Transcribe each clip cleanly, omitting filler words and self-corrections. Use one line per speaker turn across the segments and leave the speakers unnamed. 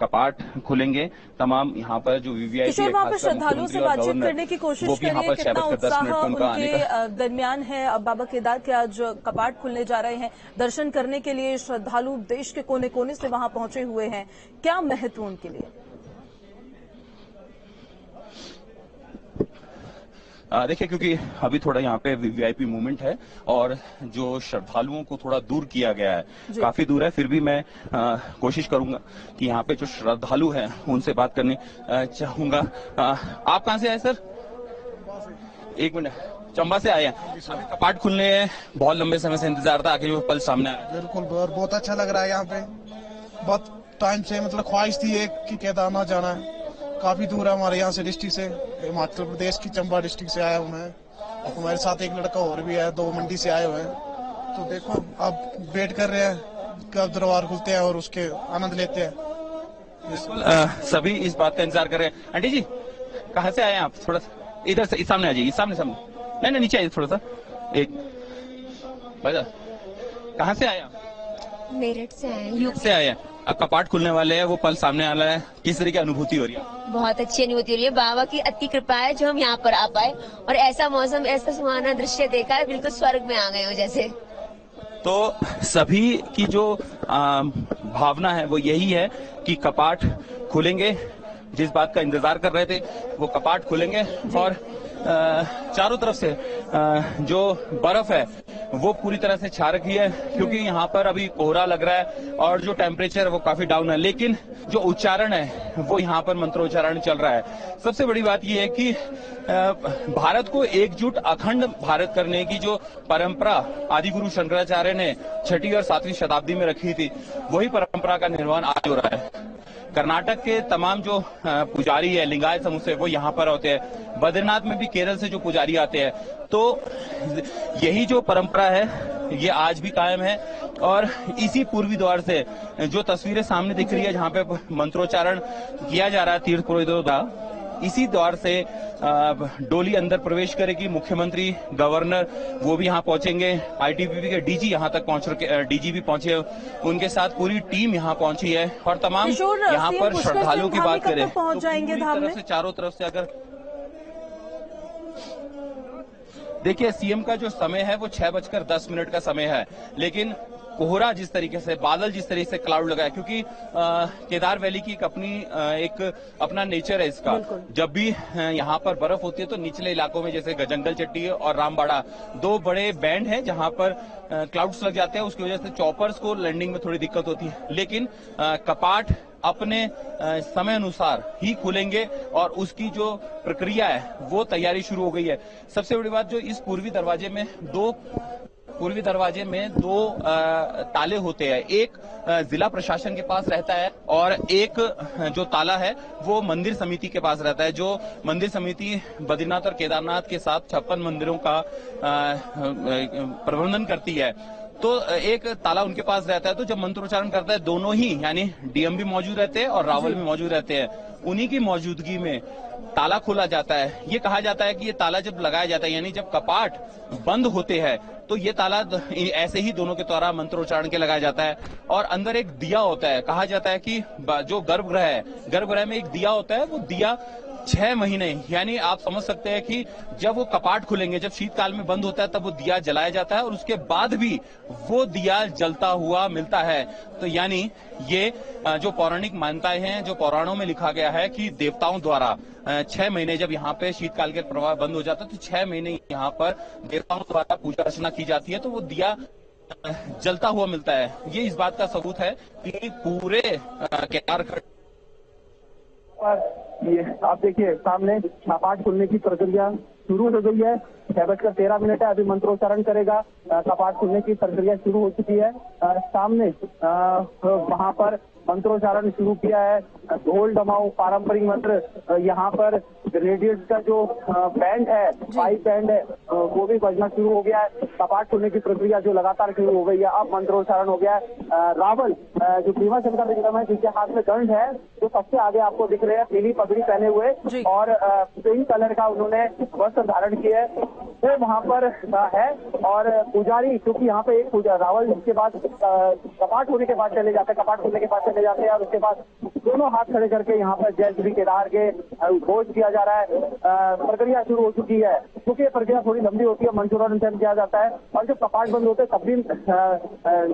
कपाट खुलेंगे। तमाम यहाँ पर जो वीवीआईपी
किशोर, वहाँ पर श्रद्धालुओं से बातचीत करने की कोशिश करिए, कितना उत्साह उनके दरमियान है। अब बाबा केदार के आज कपाट खुलने जा रहे हैं, दर्शन करने के लिए श्रद्धालु देश के कोने कोने से वहां पहुंचे हुए हैं। क्या महत्व उनके लिए?
देखिए, क्योंकि अभी थोड़ा यहाँ पे वीवीआईपी मूवमेंट है और जो श्रद्धालुओं को थोड़ा दूर किया गया है, काफी दूर है, फिर भी मैं कोशिश करूंगा कि यहाँ पे जो श्रद्धालु हैं उनसे बात करने चाहूंगा। आप कहाँ से आए सर? एक मिनट, चंबा से आए हैं। कपाट खुलने बहुत लंबे समय से इंतजार था, आखिर वो पल सामने आया।
बिल्कुल, बहुत अच्छा लग रहा है। यहाँ पे बहुत टाइम से मतलब ख्वाहिश थी एक कि केदारनाथ जाना है। काफी दूर है हमारे यहाँ से, डिस्ट्रिक्ट से, हिमाचल प्रदेश की चंबा डिस्ट्रिक्ट से आया हूँ मैं। हमारे साथ एक लड़का और भी है, 2 मंडी से आए हुए हैं। तो देखो, अब वेट कर रहे हैं कब दरबार खुलते हैं और उसके आनंद लेते हैं।
बिल्कुल, सभी इस बात का इंतजार कर रहे हैं। आंटी जी, कहाँ से आए हैं आप? थोड़ा सा इधर से, सामने आ जाइए, सामने। नहीं, नीचे आइए थोड़ा सा। एक बजा, कहाँ से आए आप?
मेरठ से आए हैं।
यूपी से आए हैं। अब कपाट खुलने वाले हैं, वो पल सामने वाला है, किस तरह की अनुभूति हो रही है?
बहुत अच्छी अनुभूति हो रही है। बाबा की अति कृपा है जो हम यहाँ पर आ पाए और ऐसा मौसम, ऐसा सुहाना दृश्य देखा है, बिल्कुल स्वर्ग में आ गए हो जैसे।
तो सभी की जो भावना है वो यही है कि कपाट खुलेंगे। जिस बात का इंतजार कर रहे थे वो कपाट खुलेंगे और चारों तरफ से जो बर्फ है वो पूरी तरह से छा रखी है, क्योंकि यहाँ पर अभी कोहरा लग रहा है और जो टेम्परेचर है वो काफी डाउन है, लेकिन जो उच्चारण है वो यहाँ पर मंत्रोच्चारण चल रहा है। सबसे बड़ी बात यह है कि भारत को एकजुट अखंड भारत करने की जो परंपरा आदि गुरु शंकराचार्य ने 6वीं और 7वीं शताब्दी में रखी थी, वही परंपरा का निर्वहन आज हो रहा है। कर्नाटक के तमाम जो पुजारी है लिंगायत समूह से, वो यहाँ पर होते हैं। बद्रीनाथ में भी केरल से जो पुजारी आते हैं, तो यही जो परंपरा है ये आज भी कायम है। और इसी पूर्वी द्वार से जो तस्वीरें सामने दिख रही है, जहाँ पे मंत्रोच्चारण किया जा रहा है तीर्थ पुरोहितों द्वारा, इसी द्वार से डोली अंदर प्रवेश करेगी। मुख्यमंत्री, गवर्नर वो भी यहाँ पहुंचेंगे। आईटीबीपी के डीजी यहाँ तक पहुंच रहे, डीजी भी पहुंचे, उनके साथ पूरी टीम यहाँ पहुंची है। और तमाम यहाँ पर श्रद्धालुओं की बात करें तो पूरी तरफ से चारों तरफ से अगर देखिए, सीएम का जो समय है वो 6:10 का समय है, लेकिन कोहरा जिस तरीके से, बादल जिस तरीके से क्लाउड लगा है, क्योंकि केदार वैली की एक अपना नेचर है इसका। जब भी यहाँ पर बर्फ होती है तो निचले इलाकों में, जैसे जंगल चट्टी और रामबाड़ा, 2 बड़े बैंड हैं जहाँ पर क्लाउड्स लग जाते हैं। उसकी वजह से चॉपर्स को लैंडिंग में थोड़ी दिक्कत होती है, लेकिन कपाट अपने समय अनुसार ही खुलेंगे और उसकी जो प्रक्रिया है वो तैयारी शुरू हो गई है। सबसे बड़ी बात, जो इस पूर्वी दरवाजे में दो ताले होते हैं। एक जिला प्रशासन के पास रहता है और एक जो ताला है वो मंदिर समिति के पास रहता है, जो मंदिर समिति बद्रीनाथ और केदारनाथ के साथ 56 मंदिरों का प्रबंधन करती है। तो एक ताला उनके पास रहता है। तो जब मंत्रोच्चारण करता है, दोनों ही यानी डीएम भी मौजूद रहते हैं और रावल भी मौजूद रहते हैं, उन्हीं की मौजूदगी में ताला खोला जाता है। ये कहा जाता है कि ये ताला जब लगाया जाता है, यानी जब कपाट बंद होते हैं, तो ये ताला ऐसे ही दोनों के द्वारा मंत्रोच्चारण के लगाया जाता है। और अंदर एक दिया होता है। कहा जाता है कि जो गर्भगृह है, गर्भगृह में एक दिया होता है, वो दिया 6 महीने, यानी आप समझ सकते हैं कि जब वो कपाट खुलेंगे, जब शीतकाल में बंद होता है, तब वो दिया जलाया जाता है और उसके बाद भी वो दिया जलता हुआ मिलता है। तो यानी ये जो पौराणिक मान्यताएं हैं, जो पुराणों में लिखा गया है कि देवताओं द्वारा 6 महीने जब यहाँ पे शीतकाल के प्रवाह बंद हो जाता है, तो 6 महीने यहाँ पर देवताओं द्वारा पूजा अर्चना की जाती है, तो वो दिया जलता हुआ मिलता है। ये इस बात का सबूत है कि पूरे केदारगढ़
ये आप देखिए, सामने कपाट खुलने की प्रक्रिया शुरू हो गई है। 6:13 है, अभी मंत्रोच्चारण करेगा। कपाट खुलने की प्रक्रिया शुरू हो चुकी है। सामने वहां पर मंत्रोच्चारण शुरू किया है। ढोल डमाऊ पारंपरिक मंत्र, यहाँ पर रेडियस का जो बैंड है, 5 बैंड है, वो भी बजना शुरू हो गया है। कपाट खुलने की प्रक्रिया जो लगातार शुरू हो गई है, अब मंत्रोच्चारण हो गया है। रावल जो भीमा शंकर विक्रम है, जिसके हाथ में दंड है, जो सबसे आगे आपको दिख रहे हैं पीली पगड़ी पहने हुए और पिंक कलर का उन्होंने वस्त्र धारण किया है, वो वहाँ पर है। और पुजारी, क्योंकि यहाँ पे एक रावल के बाद कपाट होने के बाद चले जाते हैं, कपाट खुलने के बाद चले जाते हैं और उसके बाद दोनों हाथ खड़े करके यहाँ पर जय श्री केदार के घोष किया जा रहा है। प्रक्रिया शुरू हो चुकी है, क्योंकि ये प्रक्रिया थोड़ी लंबी होती है, मंत्रोच्चारण किया जाता है और जब कपाट बंद होते हैं तब भी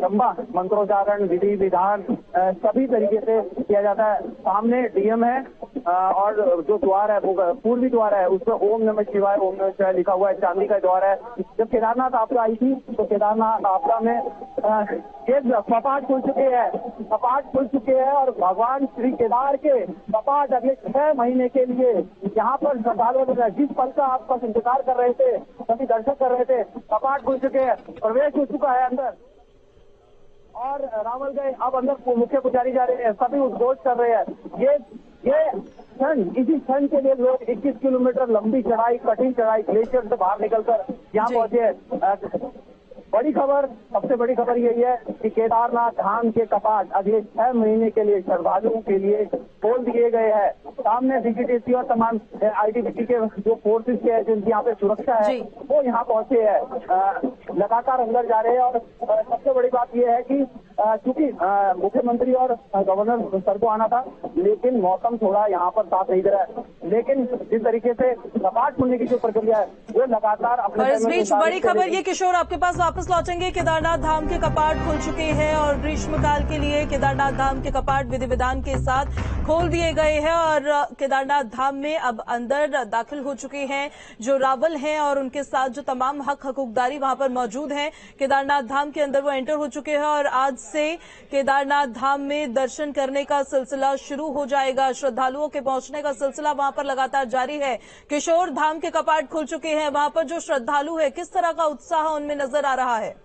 लंबा मंत्रोच्चारण, विधि विधान सभी तरीके से किया जाता है। सामने डीएम है और जो द्वार है वो पूर्वी द्वार है, उसमें ओम नमः शिवाय, ओम नमः शिवाय लिखा हुआ है, चांदी का द्वार है। जब केदारनाथ आपदा आई थी तो केदारनाथ आपदा में ये कपाट खुल चुके हैं, कपाट खुल चुके हैं और भगवान श्री केदार के कपाट अगले 6 महीने के लिए यहाँ पर श्रद्धालुओं ने जिस पल का आपका इंतजार कर रहे थे, सभी दर्शक कर रहे थे, कपाट खुल चुके हैं, प्रवेश हो चुका है अंदर और रावल गए। अब अंदर मुख्य पुजारी जा रहे हैं, सभी उद्घोष कर रहे हैं। ये क्षण, इसी क्षण के लिए लोग 21 किलोमीटर लंबी चढ़ाई, कठिन चढ़ाई ग्लेशियर से बाहर निकलकर यहाँ पहुंचे। बड़ी खबर, सबसे बड़ी खबर यही है कि केदारनाथ धाम के कपाट अगले 6 महीने के लिए श्रद्धालुओं के लिए खोल दिए गए हैं। सामने सीसीटीवी और तमाम आईटीबीपी के जो फोर्सेस के जिनकी यहाँ पे सुरक्षा है वो यहाँ पहुंचे हैं, लगातार अंदर जा रहे हैं। और सबसे बड़ी बात यह है कि चूंकि मुख्यमंत्री और गवर्नर सर को आना था, लेकिन मौसम थोड़ा यहाँ पर साथ नहीं दे रहा है। लेकिन जिस तरीके से कपाट खुलने की जो प्रक्रिया है वो लगातार अपने।
इस बीच बड़ी खबर ये किशोर आपके पास वापस लौटेंगे। केदारनाथ धाम के कपाट खुल चुके हैं और ग्रीष्मकाल के लिए केदारनाथ धाम के कपाट विधि विधान के साथ खोल दिए गए हैं और केदारनाथ धाम में अब अंदर दाखिल हो चुके हैं जो रावल हैं और उनके साथ जो तमाम हकूकदारी वहां पर मौजूद हैं। केदारनाथ धाम के अंदर वो एंटर हो चुके हैं और आज से केदारनाथ धाम में दर्शन करने का सिलसिला शुरू हो जाएगा। श्रद्धालुओं के पहुंचने का सिलसिला वहां पर लगातार जारी है। किशोर, धाम के कपाट खुल चुके हैं, वहां पर जो श्रद्धालु है किस तरह का उत्साह उनमें नजर आ रहा है?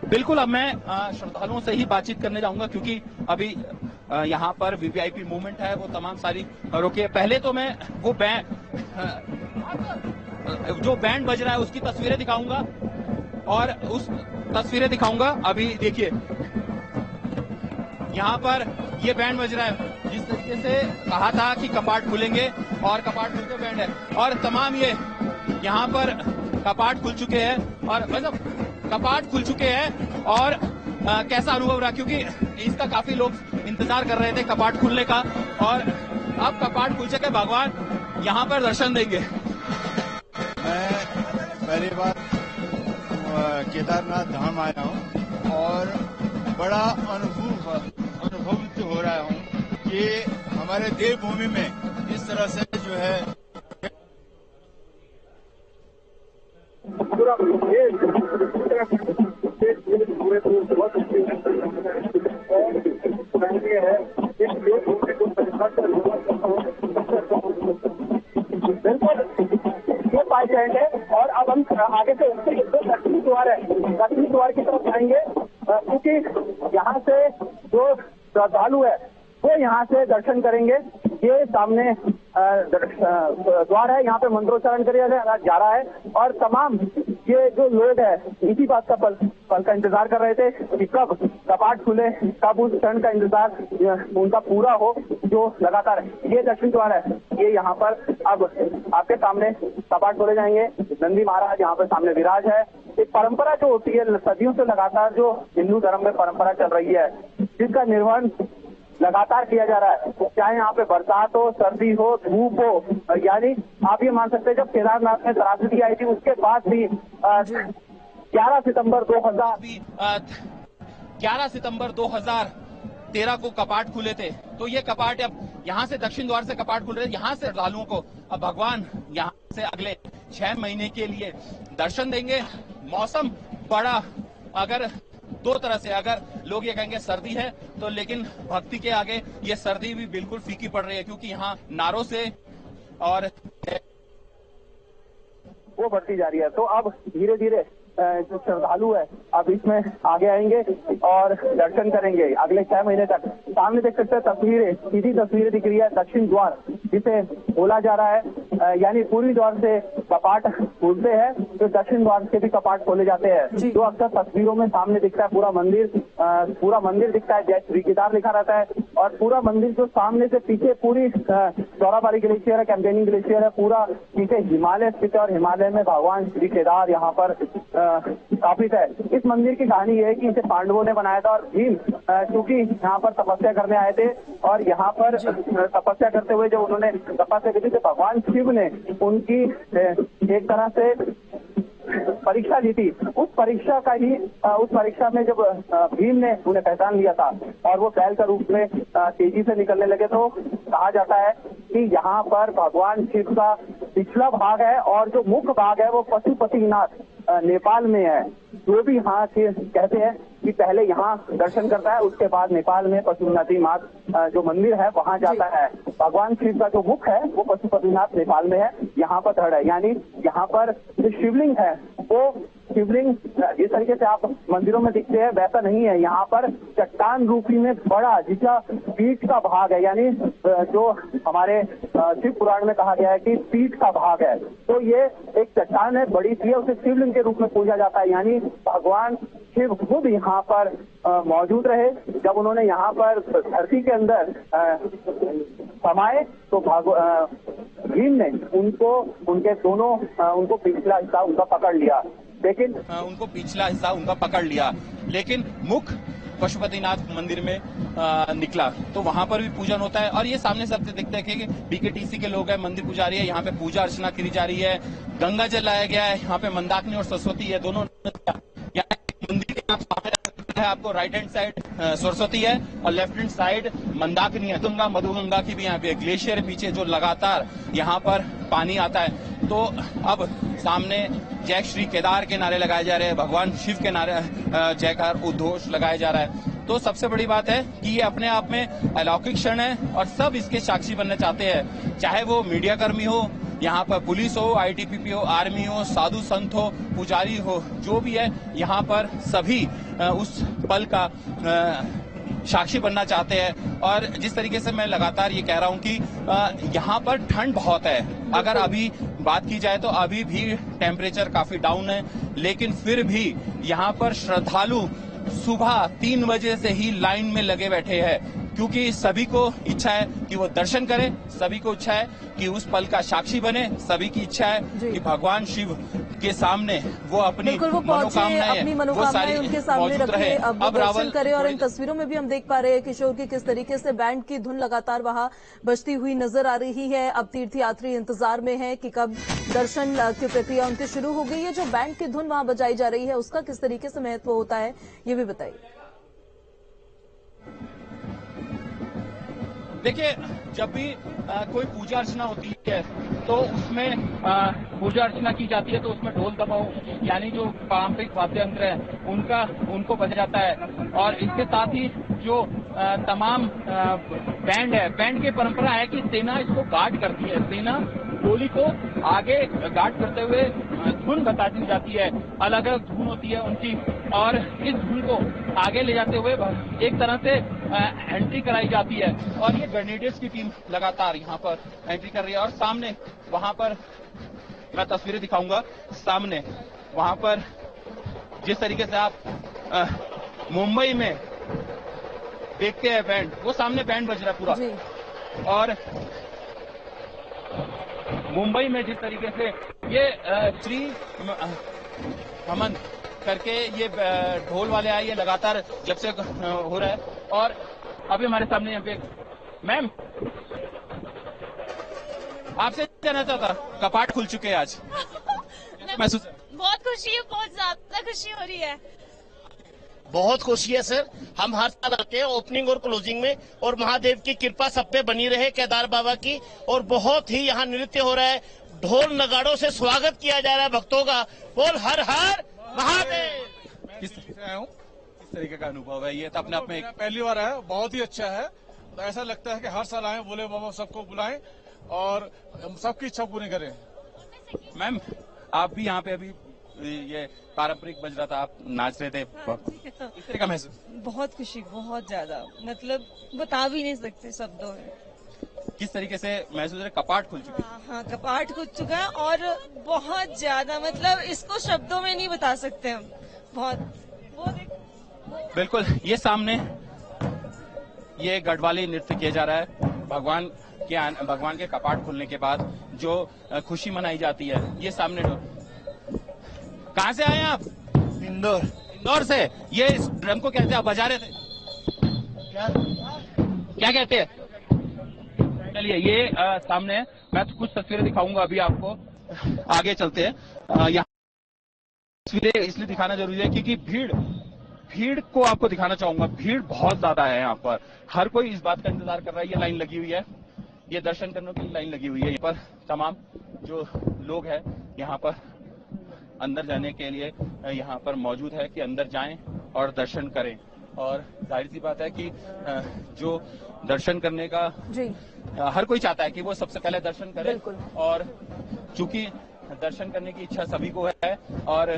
बिल्कुल, अब मैं श्रद्धालुओं से ही बातचीत करने जाऊंगा क्योंकि अभी यहाँ पर वीवीआईपी मूवमेंट है, वो तमाम सारी रोके। पहले तो मैं वो जो बैंड बज रहा है उसकी तस्वीरें दिखाऊंगा और उस तस्वीरें दिखाऊंगा। अभी देखिए यहाँ पर ये बैंड बज रहा है, जिस तरीके से कहा था कि कपाट खुलेंगे और कपाट खुलते बैंड है और तमाम ये यहाँ पर कपाट खुल चुके हैं और मतलब कपाट खुल चुके हैं। और कैसा अनुभव रहा, क्योंकि इसका काफी लोग इंतजार कर रहे थे कपाट खुलने का और अब कपाट खुल चुके, भगवान यहाँ पर दर्शन देंगे।
मैं पहली बार केदारनाथ धाम आया हूँ और बड़ा अनुभवित हो रहा हूँ कि हमारे देवभूमि में इस तरह से जो है
ये 5 है और अब हम आगे से दक्षिणी द्वार है, दक्षिणी द्वार की तरफ जाएंगे क्योंकि यहाँ से जो श्रद्धालु है वो यहाँ से दर्शन करेंगे। ये सामने द्वार है, यहाँ पे मंत्रोच्चारण किया जा रहा है और तमाम ये जो लोग हैं इसी बात का पल का इंतजार कर रहे थे कि कब कपाट खुले, कब उस क्षण का इंतजार उनका पूरा हो जो लगातार है। ये दक्षिण द्वार है, ये यहाँ पर अब आपके सामने कपाट खोले जाएंगे। नंदी महाराज यहाँ पर सामने विराज है। एक परंपरा जो होती है सदियों से लगातार जो हिंदू धर्म में परंपरा चल रही है, जिसका निर्वहन लगातार किया जा रहा है, चाहे यहाँ पे बरसात हो, सर्दी हो, धूप हो। यानी आप ये मान सकते हैं जब केदारनाथ में त्रासदी आई थी उसके बाद भी 11 सितंबर 2013 को कपाट खुले थे। तो ये कपाट अब यहाँ से दक्षिण द्वार से कपाट खुल रहे हैं, यहाँ से श्रद्धालुओं को अब भगवान यहाँ से अगले 6 महीने के लिए दर्शन देंगे। मौसम बड़ा, अगर दो तरह से, अगर लोग ये कहेंगे सर्दी है तो, लेकिन भक्ति के आगे ये सर्दी भी बिल्कुल फीकी पड़ रही है क्योंकि यहाँ नारों से और वो बढ़ती जा रही है। तो अब धीरे धीरे जो श्रद्धालु है अब इसमें आगे आएंगे और दर्शन करेंगे अगले 6 महीने तक। सामने देख सकते हैं तस्वीरें, सीधी तस्वीरें दिख रही है दक्षिण द्वार जिसे बोला जा रहा है। यानी पूर्वी द्वार से कपाट खुलते हैं तो दक्षिण द्वार से भी कपाट खोले जाते हैं। जो अक्सर तस्वीरों में सामने दिखता है पूरा मंदिर दिखता है, जय श्री केदार लिखा रहता है। और पूरा मंदिर जो सामने से पीछे पूरी चौराबाड़ी ग्लेशियर है, कैंपेनिंग ग्लेशियर है, पूरा पीछे हिमालय स्थित है और हिमालय में भगवान श्री केदार यहाँ पर स्थापित है। इस मंदिर की कहानी ये है कि इसे पांडवों ने बनाया था और भीम चूंकि यहाँ पर तपस्या करने आए थे और यहाँ पर तपस्या करते हुए जो उन्होंने तपस्या की थी तो भगवान शिव ने उनकी एक तरह से परीक्षा ली थी। उस परीक्षा में जब भीम ने उन्हें पहचान लिया था और वो बैल के रूप में तेजी से निकलने लगे तो कहा जाता है कि यहाँ पर भगवान शिव का पिछला भाग है और जो मुख्य भाग है वो पशुपतिनाथ नेपाल में है। जो भी यहाँ के कहते हैं कि पहले यहाँ दर्शन करता है, उसके बाद नेपाल में पशुपतिनाथ जो मंदिर है वहाँ जाता है। भगवान शिव का जो मुख है वो पशुपतिनाथ नेपाल में है, यहाँ पर धड़ है। यानी यहाँ पर जो शिवलिंग है वो शिवलिंग जिस तरीके से आप मंदिरों में दिखते हैं वैसा नहीं है। यहाँ पर चट्टान रूपी में बड़ा जिसका पीठ का भाग है, यानी जो हमारे शिव पुराण में कहा गया है कि पीठ का भाग है, तो ये एक चट्टान है बड़ी सी है, उसे शिवलिंग के रूप में पूजा जाता है। यानी भगवान शिव खुद यहाँ पर मौजूद रहे। जब उन्होंने यहाँ पर धरती के अंदर समाये तो भीम ने उनको पिछला हिस्सा उनका पकड़ लिया,
लेकिन मुख पशुपतिनाथ मंदिर में निकला तो वहां पर भी पूजन होता है। और ये सामने सबसे दिखता है कि बीकेटीसी के लोग हैं, मंदिर पुजारी है, यहाँ पे पूजा अर्चना करी जा रही है, गंगा जल लाया गया है, यहाँ पे मंदाकिनी और सरस्वती है दोनों। मंदिर के आप सामने है, आपको राइट हैंड साइड सरस्वती है और लेफ्ट हैंड साइड मंदाकिनी है। गंगा मधुगंगा की भी यहाँ पे ग्लेशियर पीछे जो लगातार यहाँ पर पानी आता है। तो अब सामने जय श्री केदार के नारे लगाए जा रहे हैं, भगवान शिव के नारे जयकार उद्घोष लगाया जा रहा है। तो सबसे बड़ी बात है कि ये अपने आप में अलौकिक क्षण है और सब इसके साक्षी बनना चाहते हैं, चाहे वो मीडिया कर्मी हो, यहाँ पर पुलिस हो, आईटीबीपी हो, आर्मी हो, साधु संत हो, पुजारी हो, जो भी है यहाँ पर सभी उस पल का साक्षी बनना चाहते हैं। और जिस तरीके से मैं लगातार ये कह रहा हूँ कि यहाँ पर ठंड बहुत है, अगर अभी बात की जाए तो अभी भी टेम्परेचर काफी डाउन है, लेकिन फिर भी यहाँ पर श्रद्धालु सुबह 3 बजे से ही लाइन में लगे बैठे हैं, क्योंकि सभी को इच्छा है कि वो दर्शन करें, सभी को इच्छा है कि उस पल का साक्षी बने, सभी की इच्छा है कि भगवान शिव के सामने वो अपनी मनोकामनाएं
उनके सामने रखे, अब दर्शन करें। और इन तस्वीरों में भी हम देख पा रहे हैं किशोर की किस तरीके से बैंड की धुन लगातार वहां बजती हुई नजर आ रही है। अब तीर्थयात्री इंतजार में है कि कब दर्शन की प्रक्रिया उनकी शुरू हो गई है। जो बैंड की धुन वहां बजाई जा रही है उसका किस तरीके से महत्व होता है ये भी बताइए।
देखिए, जब भी कोई पूजा अर्चना होती है तो उसमें पूजा अर्चना की जाती है तो उसमें ढोल दबाओ यानी जो पारंपरिक वाद्य यंत्र है उनको बजा जाता है। और इसके साथ ही जो तमाम बैंड है, बैंड की परंपरा है कि सेना इसको गार्ड करती है, सेना गोली को आगे गार्ड करते हुए धुन बताती जाती है, अलग अलग धुन होती है उनकी, और इस धुन को आगे ले जाते हुए एक तरह से एंट्री कराई जाती है। और ये ग्रेनेडियर्स की टीम लगातार यहाँ पर एंट्री कर रही है। और सामने वहां पर मैं तस्वीरें दिखाऊंगा, सामने वहां पर जिस तरीके से आप मुंबई में देखते हैं बैंड, वो सामने बैंड बज रहा है पूरा। और मुंबई में जिस तरीके से ये श्री हमन करके ये ढोल वाले आए, ये लगातार जब से हो रहा है। और अभी हमारे सामने यहाँ पे मैम आपसे कहना चाहता, कपाट खुल चुके हैं आज, महसूस
बहुत खुशी है, बहुत ज्यादा खुशी हो रही है।
बहुत खुशी है सर, हम हर साल आते हैं ओपनिंग और क्लोजिंग में, और महादेव की कृपा सब पे बनी रहे, केदार बाबा की। और बहुत ही यहाँ नृत्य हो रहा है, ढोल नगाड़ों से स्वागत किया जा रहा है भक्तों का। बोल हर हर महादेव।
किस तरीके का अनुभव है ये? तो अपने आप में
पहली बार है, बहुत ही अच्छा है। तो ऐसा लगता है कि हर साल आए, बोले बाबा सबको बुलाएं और सबकी इच्छा पूरी करें।
मैम आप भी यहाँ पे अभी ये पारंपरिक बज रहा था, आप नाच रहे थे, इस तरह का महसूस?
बहुत खुशी, बहुत ज्यादा, मतलब बता भी नहीं सकते शब्दों में।
किस तरीके से महसूस है? कपाट खुल चुके?
हाँ, कपाट खुल चुका है और बहुत ज्यादा, मतलब इसको शब्दों में नहीं बता सकते हम। बहुत
बिल्कुल, ये सामने ये गढ़वाली नृत्य किया जा रहा है। भगवान के कपाट खुलने के बाद जो खुशी मनाई जाती है, ये सामने। कहाँ से आए हैं आप? इंदौर से। ये इस ड्रम को कहते हैं, आप बजा रहे थे, क्या कहते हैं? चलिए, ये सामने मैं तो कुछ तस्वीरें दिखाऊंगा अभी आपको, आगे चलते हैं। यहाँ तस्वीरें इसलिए दिखाना जरूरी है क्योंकि भीड़ को आपको दिखाना चाहूंगा। भीड़ बहुत ज्यादा है यहाँ पर, हर कोई इस बात का इंतजार कर रहा है। ये लाइन लगी हुई है, ये दर्शन करने की लाइन लगी हुई है। यहाँ पर तमाम जो लोग हैं यहाँ पर अंदर जाने के लिए यहाँ पर मौजूद है कि अंदर जाएं और दर्शन करें। और जाहिर सी बात है कि जो दर्शन करने का हर कोई चाहता है कि वो सबसे पहले दर्शन करे, और चूंकि दर्शन करने की इच्छा सभी को है और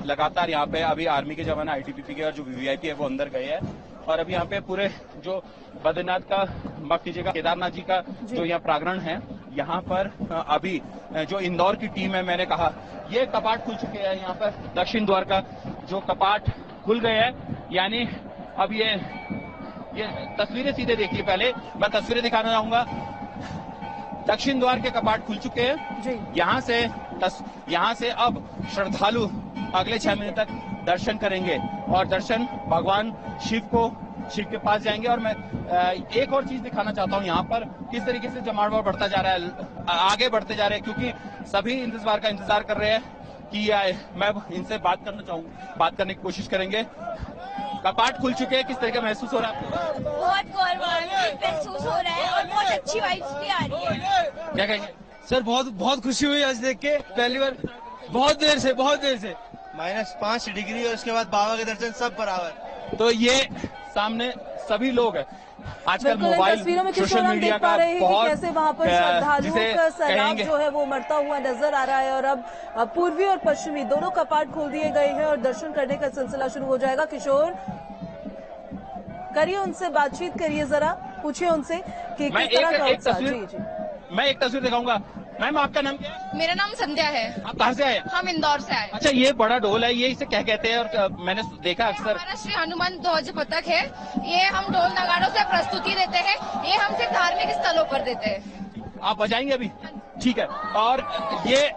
लगातार यहाँ पे अभी आर्मी के जवान, आईटीबीपी के और जो वीवीआईपी है वो अंदर गए हैं। और अभी यहाँ पे पूरे जो बद्रीनाथ का, माफ कीजिएगा, केदारनाथ जी का जो यहाँ प्रांगण है, यहाँ पर अभी जो इंदौर की टीम है, मैंने कहा ये कपाट खुल चुके हैं। यहाँ पर दक्षिण द्वार का जो कपाट खुल गए हैं, यानी अब ये तस्वीरें सीधे देखिए। पहले मैं तस्वीरें दिखाना चाहूंगा। दक्षिण द्वार के कपाट खुल चुके हैं। यहाँ से अब श्रद्धालु अगले 6 महीने तक दर्शन करेंगे और दर्शन भगवान शिव के पास जाएंगे। और मैं एक और चीज दिखाना चाहता हूँ, यहाँ पर किस तरीके से जमावड़ा बढ़ता जा रहा है, आगे बढ़ते जा रहे हैं, क्योंकि सभी इस बार का इंतजार कर रहे हैं कि मैं इनसे बात करने की कोशिश करेंगे। कपाट खुल चुके हैं, किस तरीके महसूस हो रहा है आपको?
बहुत महसूस हो रहा है और बहुत अच्छी वाइब्स भी आ रही है।
क्या कहेंगे
सर? बहुत खुशी हुई आज देख के, पहली बार बहुत देर से -5 डिग्री और उसके बाद बाबा के दर्शन सब बराबर।
तो ये सामने सभी लोग हैं। आजकल मोबाइल, सोशल मीडिया का बहुत,
कैसे वहाँ पर श्रद्धालुओं का सैलाब जो है वो मरता हुआ नजर आ रहा है। और अब पूर्वी और पश्चिमी दोनों कपाट खोल दिए गए हैं और दर्शन करने का सिलसिला शुरू हो जाएगा। किशोर, करिए उनसे बातचीत, करिए जरा, पूछिए उनसे कि किस तरह का उत्साह।
मैं एक तस्वीर दिखाऊंगा। मैम, आपका नाम क्या है?
मेरा नाम संध्या है।
आप कहाँ से आए?
हम इंदौर से आए।
अच्छा, ये बड़ा ढोल है, ये इसे क्या कहते हैं? और मैंने देखा अक्सर,
हमारा श्री हनुमान ध्वज पथक है। ये हम ढोल नगाड़ों से प्रस्तुति देते हैं। ये हम सिर्फ धार्मिक स्थलों पर देते हैं।
आप बजाएंगे अभी? ठीक है। और ये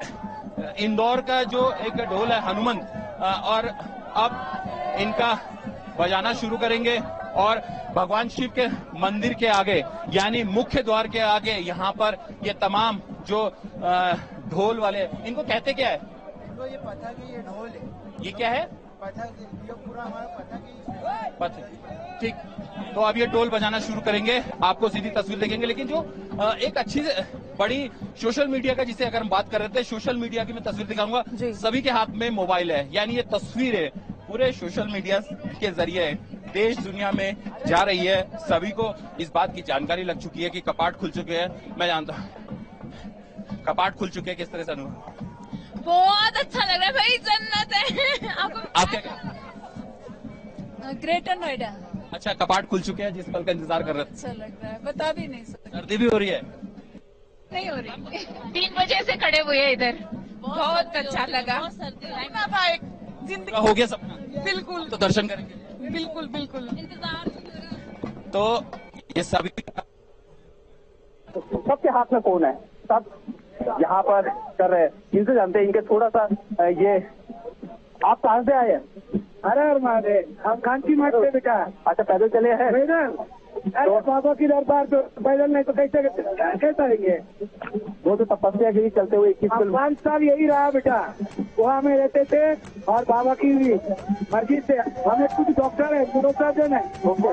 इंदौर का जो एक ढोल है हनुमंत, और अब इनका बजाना शुरू करेंगे। और भगवान शिव के मंदिर के आगे, यानी मुख्य द्वार के आगे, यहाँ पर ये तमाम जो ढोल वाले, इनको कहते क्या है?
इनको ये पथक है, ये ढोल है।
ये क्या है?
पथक, ये पूरा हमारा पथक है।
ठीक, तो अब ये ढोल बजाना शुरू करेंगे, आपको सीधी तस्वीर देखेंगे। लेकिन जो एक अच्छी बड़ी सोशल मीडिया का, जिसे अगर हम बात कर रहे थे, सोशल मीडिया की मैं तस्वीर दिखाऊंगा। सभी के हाथ में मोबाइल है, यानी ये तस्वीरें पूरे सोशल मीडिया के जरिए देश दुनिया में जा रही है। सभी को इस बात की जानकारी लग चुकी है कि कपाट खुल चुके हैं। मैं जानता हूँ कपाट खुल चुके हैं, किस तरह से अनुभव?
बहुत अच्छा लग रहा है भाई, जन्नत है।
आप क्या?
ग्रेटर नोएडा।
अच्छा, कपाट खुल चुके हैं, जिस पल का इंतजार कर रहे थे।
अच्छा लग रहा है, बता भी नहीं सकते।
सर्दी भी हो रही है?
नहीं हो रही। 3 बजे से खड़े हुए हैं इधर, बहुत अच्छा लगा।
जिंदगी हो गया सपना?
बिल्कुल।
तो दर्शन करेंगे?
बिल्कुल इंतजार।
तो ये सभी,
सबके हाथ में फोन है, सब यहाँ पर कर रहे हैं। इनसे जानते हैं, इनके थोड़ा सा ये, आप कहाँ से आए हैं?
अरे महादेव, हम कांची मठ से बेटा।
अच्छा, पैदल चले हैं?
पैदल? अरे बाबा की दरबार तो पैदल नहीं तो कैसे आएंगे?
वो तो तपस्या के लिए चलते हुए
5 साल यही रहा बेटा, वहाँ में रहते थे। और बाबा की मर्जी से, हमें कुछ डॉक्टर है, न्यूरोसर्जन है,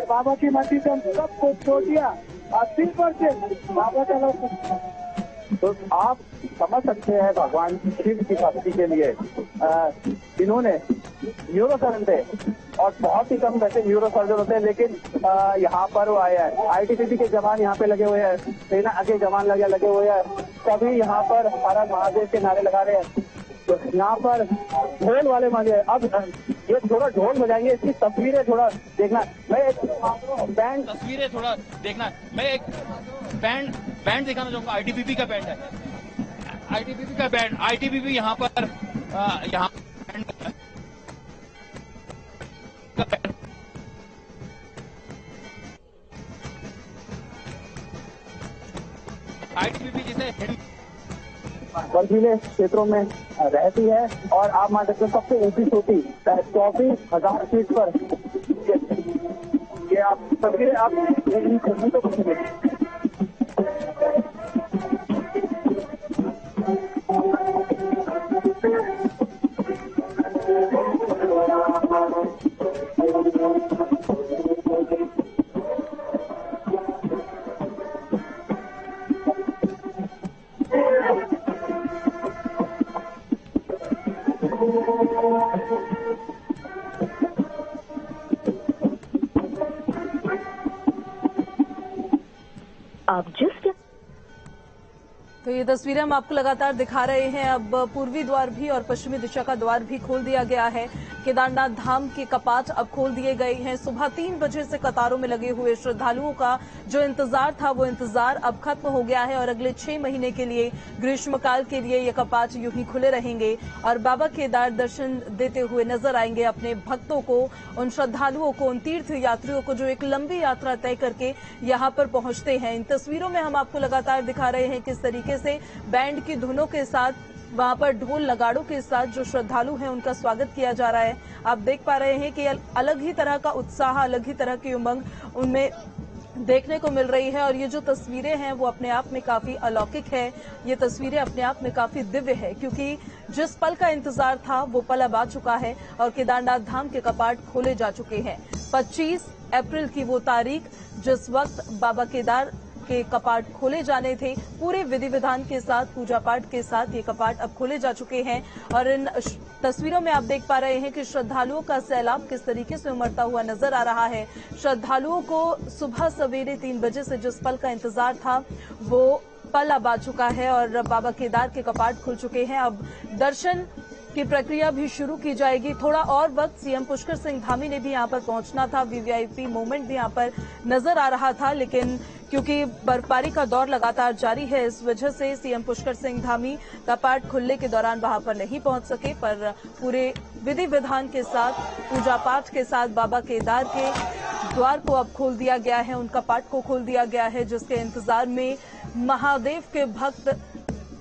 बाबा की मर्जी से हम सब कुछ छोड़ दिया। 80% बाबा का लोग।
तो आप समझ सकते हैं, भगवान शिव की भक्ति के लिए इन्होंने न्यूरोसर्जन थे, और बहुत ही कम वैसे न्यूरोसर्जन होते हैं, लेकिन यहाँ पर वो आए हैं। आईटीबीपी के जवान यहाँ पे लगे हुए हैं, सेना के जवान लगे हुए हैं, सभी यहाँ पर हर हर महादेव के नारे लगा रहे हैं। तो यहाँ पर ढोल वाले मजे अब ये थोड़ा ढोल बजाएंगे, इसकी तस्वीरें थोड़ा देखना। मैं एक बैंड
तस्वीरें थोड़ा देखना, मैं एक बैंड दिखाना चाहूंगा। आईटीबीपी का बैंड है, आईटीबीपी का बैंड, आईटीबीपी यहाँ पर यहाँ आईटीबीपी जिसे
बर्फीले क्षेत्रों में रहती है और आप मान सकते हैं सबसे ऊंची चोटी 24,000 फीट पर ये आप तस्वीरें आप
तो ये तस्वीरें हम आपको लगातार दिखा रहे हैं। अब पूर्वी द्वार भी और पश्चिमी दिशा का द्वार भी खोल दिया गया है। केदारनाथ धाम के कपाट अब खोल दिए गए हैं। सुबह 3 बजे से कतारों में लगे हुए श्रद्धालुओं का जो इंतजार था वो इंतजार अब खत्म हो गया है और अगले 6 महीने के लिए ग्रीष्मकाल के लिए ये कपाट यूं ही खुले रहेंगे और बाबा केदार दर्शन देते हुए नजर आएंगे अपने भक्तों को, उन श्रद्धालुओं को, उन तीर्थ यात्रियों को जो एक लंबी यात्रा तय करके यहाँ पर पहुंचते हैं। इन तस्वीरों में हम आपको लगातार दिखा रहे हैं किस तरीके से बैंड की धुनों के साथ, वहां पर ढोल नगाड़ों के साथ जो श्रद्धालु हैं उनका स्वागत किया जा रहा है। आप देख पा रहे हैं कि अलग ही तरह का उत्साह, अलग ही तरह की उमंग उनमें देखने को मिल रही है और ये जो तस्वीरें हैं वो अपने आप में काफी अलौकिक है। ये तस्वीरें अपने आप में काफी दिव्य है क्योंकि जिस पल का इंतजार था वो पल अब आ चुका है और केदारनाथ धाम के कपाट खोले जा चुके हैं। 25 अप्रैल की वो तारीख जिस वक्त बाबा केदार के कपाट खोले जाने थे, पूरे विधि विधान के साथ, पूजा पाठ के साथ ये कपाट अब खोले जा चुके हैं और इन तस्वीरों में आप देख पा रहे हैं कि श्रद्धालुओं का सैलाब किस तरीके से उमड़ता हुआ नजर आ रहा है। श्रद्धालुओं को सुबह सवेरे 3 बजे से जिस पल का इंतजार था वो पल अब आ चुका है और बाबा केदार के कपाट खुल चुके हैं। अब दर्शन की प्रक्रिया भी शुरू की जाएगी। थोड़ा और वक्त सीएम पुष्कर सिंह धामी ने भी यहां पर पहुंचना था, वीवीआईपी मूवमेंट भी यहां पर नजर आ रहा था, लेकिन क्योंकि बर्फबारी का दौर लगातार जारी है इस वजह से सीएम पुष्कर सिंह धामी कपाट खुलने के दौरान वहां पर नहीं पहुंच सके। पर पूरे विधि विधान के साथ, पूजा पाठ के साथ बाबा केदार के द्वार को अब खोल दिया गया है, उन कपाट को खोल दिया गया है जिसके इंतजार में महादेव के भक्त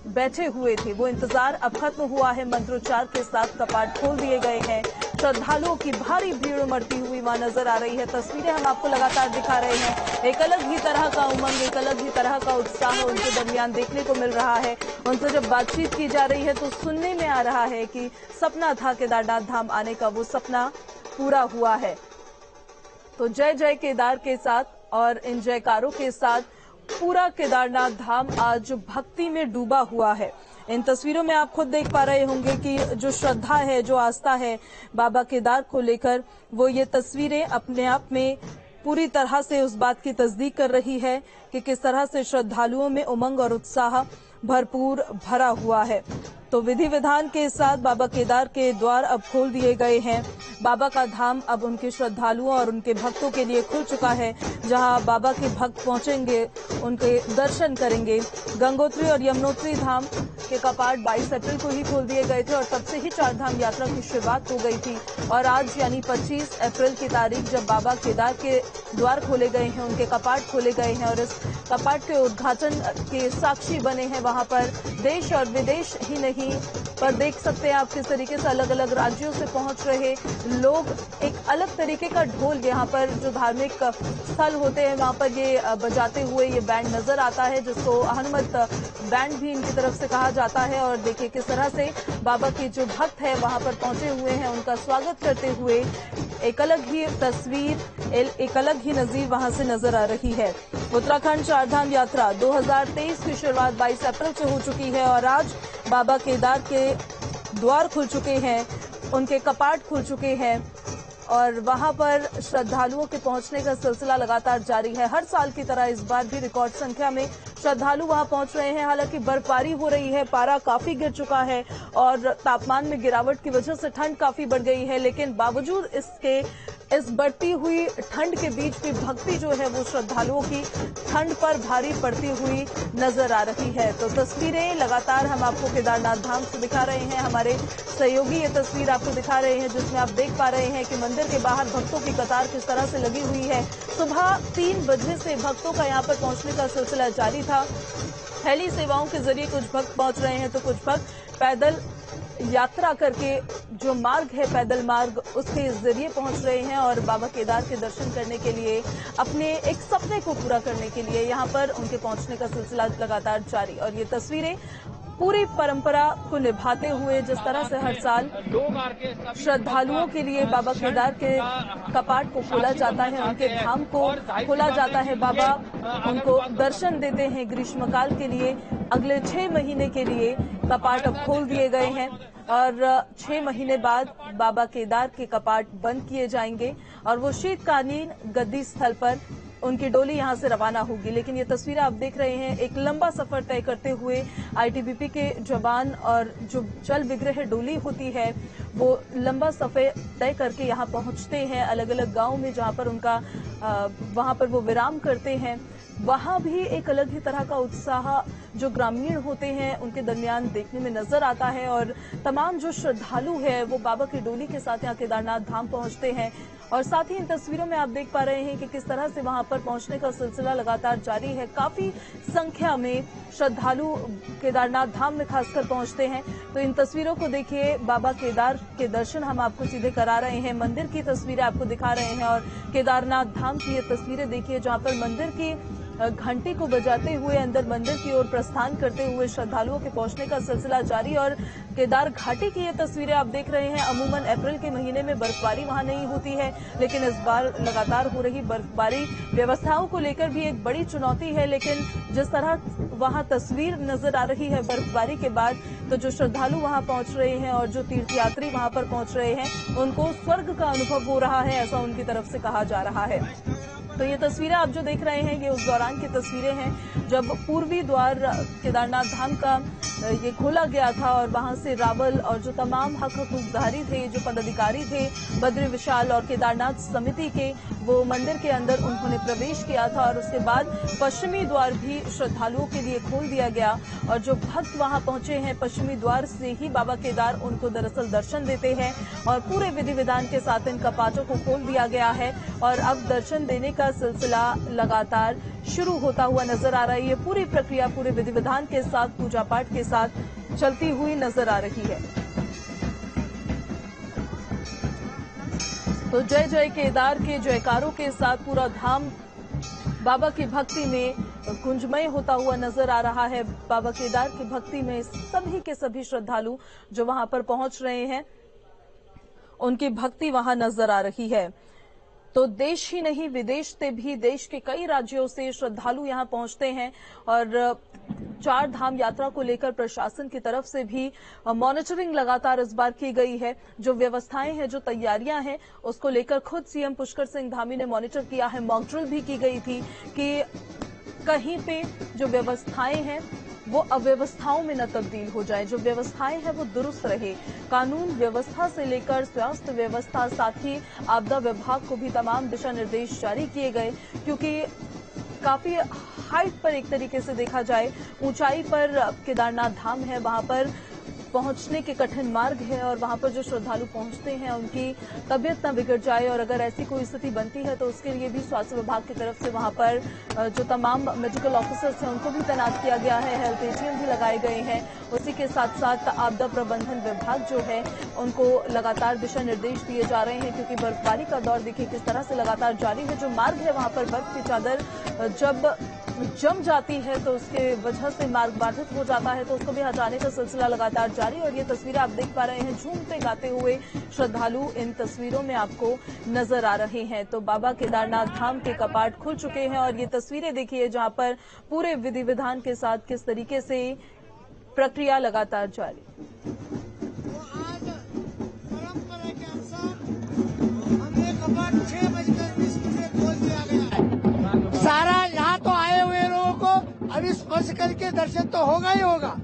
बैठे हुए थे। वो इंतजार अब खत्म हुआ है। मंत्रोच्चार के साथ कपाट खोल दिए गए हैं। श्रद्धालुओं की भारी भीड़ उमड़ती हुई वहां नजर आ रही है। तस्वीरें हम आपको लगातार दिखा रहे हैं। एक अलग ही तरह का उमंग, एक अलग ही तरह का उत्साह उनके दरमियान देखने को मिल रहा है। उनसे जब बातचीत की जा रही है तो सुनने में आ रहा है कि सपना था केदारनाथ धाम आने का, वो सपना पूरा हुआ है। तो जय जय केदार के साथ और इन जयकारों के साथ पूरा केदारनाथ धाम आज भक्ति में डूबा हुआ है। इन तस्वीरों में आप खुद देख पा रहे होंगे कि जो श्रद्धा है, जो आस्था है बाबा केदार को लेकर, वो ये तस्वीरें अपने आप में पूरी तरह से उस बात की तस्दीक कर रही है कि किस तरह से श्रद्धालुओं में उमंग और उत्साह भरपूर भरा हुआ है। तो विधि विधान के साथ बाबा केदार के द्वार अब खोल दिए गए हैं। बाबा का धाम अब उनके श्रद्धालुओं और उनके भक्तों के लिए खुल चुका है, जहां बाबा के भक्त पहुंचेंगे, उनके दर्शन करेंगे। गंगोत्री और यमुनोत्री धाम के कपाट 22 अप्रैल को ही खोल दिए गए थे और तब से ही 4 धाम यात्रा की शुरुआत हो गई थी और आज यानी 25 अप्रैल की तारीख जब बाबा केदार के द्वार खोले गए हैं, उनके कपाट खोले गए हैं और इस कपाट के उद्घाटन के साक्षी बने हैं वहां पर देश और विदेश ही नहीं पर देख सकते हैं आप किस तरीके से अलग अलग राज्यों से पहुंच रहे लोग। एक अलग तरीके का ढोल यहाँ पर जो धार्मिक स्थल होते हैं वहां पर ये बजाते हुए ये बैंड नजर आता है, जिसको हनुमत बैंड भी इनकी तरफ से कहा जाता है। और देखिए किस तरह से बाबा के जो भक्त है वहां पर पहुंचे हुए हैं, उनका स्वागत करते हुए एक अलग ही तस्वीर, एक अलग ही नजीर वहां से नजर आ रही है। उत्तराखंड 4 धाम यात्रा 2023 की शुरुआत 22 अप्रैल से हो चुकी है और आज बाबा केदार के द्वार खुल चुके हैं, उनके कपाट खुल चुके हैं और वहां पर श्रद्धालुओं के पहुंचने का सिलसिला लगातार जारी है। हर साल की तरह इस बार भी रिकॉर्ड संख्या में श्रद्धालु वहां पहुंच रहे हैं। हालांकि बर्फबारी हो रही है, पारा काफी गिर चुका है और तापमान में गिरावट की वजह से ठंड काफी बढ़ गई है, लेकिन बावजूद इसके इस बढ़ती हुई ठंड के बीच भी भक्ति जो है वो श्रद्धालुओं की ठंड पर भारी पड़ती हुई नजर आ रही है। तो तस्वीरें लगातार हम आपको केदारनाथ धाम से दिखा रहे हैं। हमारे सहयोगी ये तस्वीर आपको दिखा रहे हैं, जिसमें आप देख पा रहे हैं कि मंदिर के बाहर भक्तों की कतार किस तरह से लगी हुई है। सुबह 3 बजे से भक्तों का यहाँ पर पहुंचने का सिलसिला जारी था। हेली सेवाओं के जरिए कुछ भक्त पहुंच रहे हैं तो कुछ भक्त पैदल यात्रा करके जो मार्ग है पैदल मार्ग उसके जरिए पहुंच रहे हैं और बाबा केदार के दर्शन करने के लिए, अपने एक सपने को पूरा करने के लिए यहां पर उनके पहुंचने का सिलसिला लगातार जारी। और ये तस्वीरें पूरी परंपरा को निभाते हुए जिस तरह से हर साल श्रद्धालुओं के लिए बाबा केदार के कपाट को खोला जाता है, उनके धाम को खोला जाता है, बाबा उनको दर्शन देते हैं ग्रीष्मकाल के लिए। अगले 6 महीने के लिए कपाट अब खोल दिए गए हैं और 6 महीने बाद बाबा केदार के कपाट बंद किए जाएंगे और वो शीतकालीन गद्दी स्थल पर उनकी डोली यहां से रवाना होगी। लेकिन ये तस्वीरें आप देख रहे हैं, एक लंबा सफर तय करते हुए आईटीबीपी के जवान और जो जल विग्रह डोली होती है वो लंबा सफर तय करके यहां पहुंचते हैं अलग अलग गांव में, जहां पर उनका वहां पर वो विराम करते हैं। वहां भी एक अलग ही तरह का उत्साह जो ग्रामीण होते हैं उनके दरमियान देखने में नजर आता है और तमाम जो श्रद्धालु है वो बाबा की डोली के साथ यहाँ केदारनाथ धाम पहुंचते हैं। और साथ ही इन तस्वीरों में आप देख पा रहे हैं कि किस तरह से वहां पर पहुंचने का सिलसिला लगातार जारी है। काफी संख्या में श्रद्धालु केदारनाथ धाम में खासकर पहुंचते हैं। तो इन तस्वीरों को देखिए, बाबा केदार के दर्शन हम आपको सीधे करा रहे हैं, मंदिर की तस्वीरें आपको दिखा रहे हैं और केदारनाथ धाम की ये तस्वीरें देखिए जहां पर मंदिर की घंटी को बजाते हुए अंदर मंदिर की ओर प्रस्थान करते हुए श्रद्धालुओं के पहुंचने का सिलसिला जारी। और केदार घाटी की ये तस्वीरें आप देख रहे हैं। अमूमन अप्रैल के महीने में बर्फबारी वहां नहीं होती है, लेकिन इस बार लगातार हो रही बर्फबारी व्यवस्थाओं को लेकर भी एक बड़ी चुनौती है। लेकिन जिस तरह वहां तस्वीर नजर आ रही है बर्फबारी के बाद, तो जो श्रद्धालु वहां पहुंच रहे हैं और जो तीर्थयात्री वहां पर पहुंच रहे हैं उनको स्वर्ग का अनुभव हो रहा है, ऐसा उनकी तरफ से कहा जा रहा है। तो ये तस्वीरें आप जो देख रहे हैं ये उस दौरान की तस्वीरें हैं जब पूर्वी द्वार केदारनाथ धाम का ये खोला गया था और वहां से रावल और जो तमाम हक हकूकधारी थे, जो पदाधिकारी थे बद्री विशाल और केदारनाथ समिति के, वो मंदिर के अंदर उन्होंने प्रवेश किया था और उसके बाद पश्चिमी द्वार भी श्रद्धालुओं के लिए खोल दिया गया। और जो भक्त वहां पहुंचे हैं पश्चिमी द्वार से ही बाबा केदार उनको दरअसल दर्शन देते हैं और पूरे विधि विधान के साथ इन कपाटों को खोल दिया गया है और अब दर्शन देने का सिलसिला लगातार शुरू होता हुआ नजर आ रही है। पूरी प्रक्रिया पूरे विधि विधान के साथ, पूजा पाठ के साथ चलती हुई नजर आ रही है। तो जय जय केदार के जयकारों के साथ पूरा धाम बाबा की भक्ति में गुंजमय होता हुआ नजर आ रहा है। बाबा केदार की भक्ति में सभी के सभी श्रद्धालु जो वहां पर पहुंच रहे हैं उनकी भक्ति वहां नजर आ रही है। तो देश ही नहीं विदेश से भी, देश के कई राज्यों से श्रद्धालु यहां पहुंचते हैं और 4 धाम यात्रा को लेकर प्रशासन की तरफ से भी मॉनिटरिंग लगातार इस बार की गई है। जो व्यवस्थाएं हैं, जो तैयारियां हैं, उसको लेकर खुद सीएम पुष्कर सिंह धामी ने मॉनिटर किया है। मॉक ड्रिल भी की गई थी कि कहीं पे जो व्यवस्थाएं हैं वो अव्यवस्थाओं में न तब्दील हो जाए, जो व्यवस्थाएं हैं वो दुरुस्त रहे। कानून व्यवस्था से लेकर स्वास्थ्य व्यवस्था, साथ ही आपदा विभाग को भी तमाम दिशा निर्देश जारी किए गए, क्योंकि काफी हाइट पर एक तरीके से देखा जाए, ऊंचाई पर केदारनाथ धाम है, वहां पर पहुंचने के कठिन मार्ग है और वहां पर जो श्रद्धालु पहुंचते हैं उनकी तबीयत न बिगड़ जाए और अगर ऐसी कोई स्थिति बनती है तो उसके लिए भी स्वास्थ्य विभाग की तरफ से वहां पर जो तमाम मेडिकल ऑफिसर्स हैं उनको भी तैनात किया गया है, हेल्थ एटीएम भी लगाए गए हैं। उसी के साथ साथ आपदा प्रबंधन विभाग जो है उनको लगातार दिशा निर्देश दिए जा रहे हैं, क्योंकि बर्फबारी का दौर देखिए किस तरह से लगातार जारी है। जो मार्ग है वहां पर बर्फ की चादर जब जम जाती है तो उसके वजह से मार्ग बाधित हो जाता है, तो उसको भी हटाने का सिलसिला लगातार जारी। और ये तस्वीरें आप देख पा रहे हैं, झूमते गाते हुए श्रद्धालु इन तस्वीरों में आपको नजर आ रहे हैं। तो बाबा केदारनाथ धाम के कपाट खुल चुके हैं और ये तस्वीरें देखिए जहां पर पूरे विधि विधान के साथ किस तरीके से प्रक्रिया लगातार जारी।
पर 6:20 खोल दिया गया है। सारा यहाँ तो आए हुए लोगों को अभी स्पर्श करके दर्शन तो होगा ही होगा।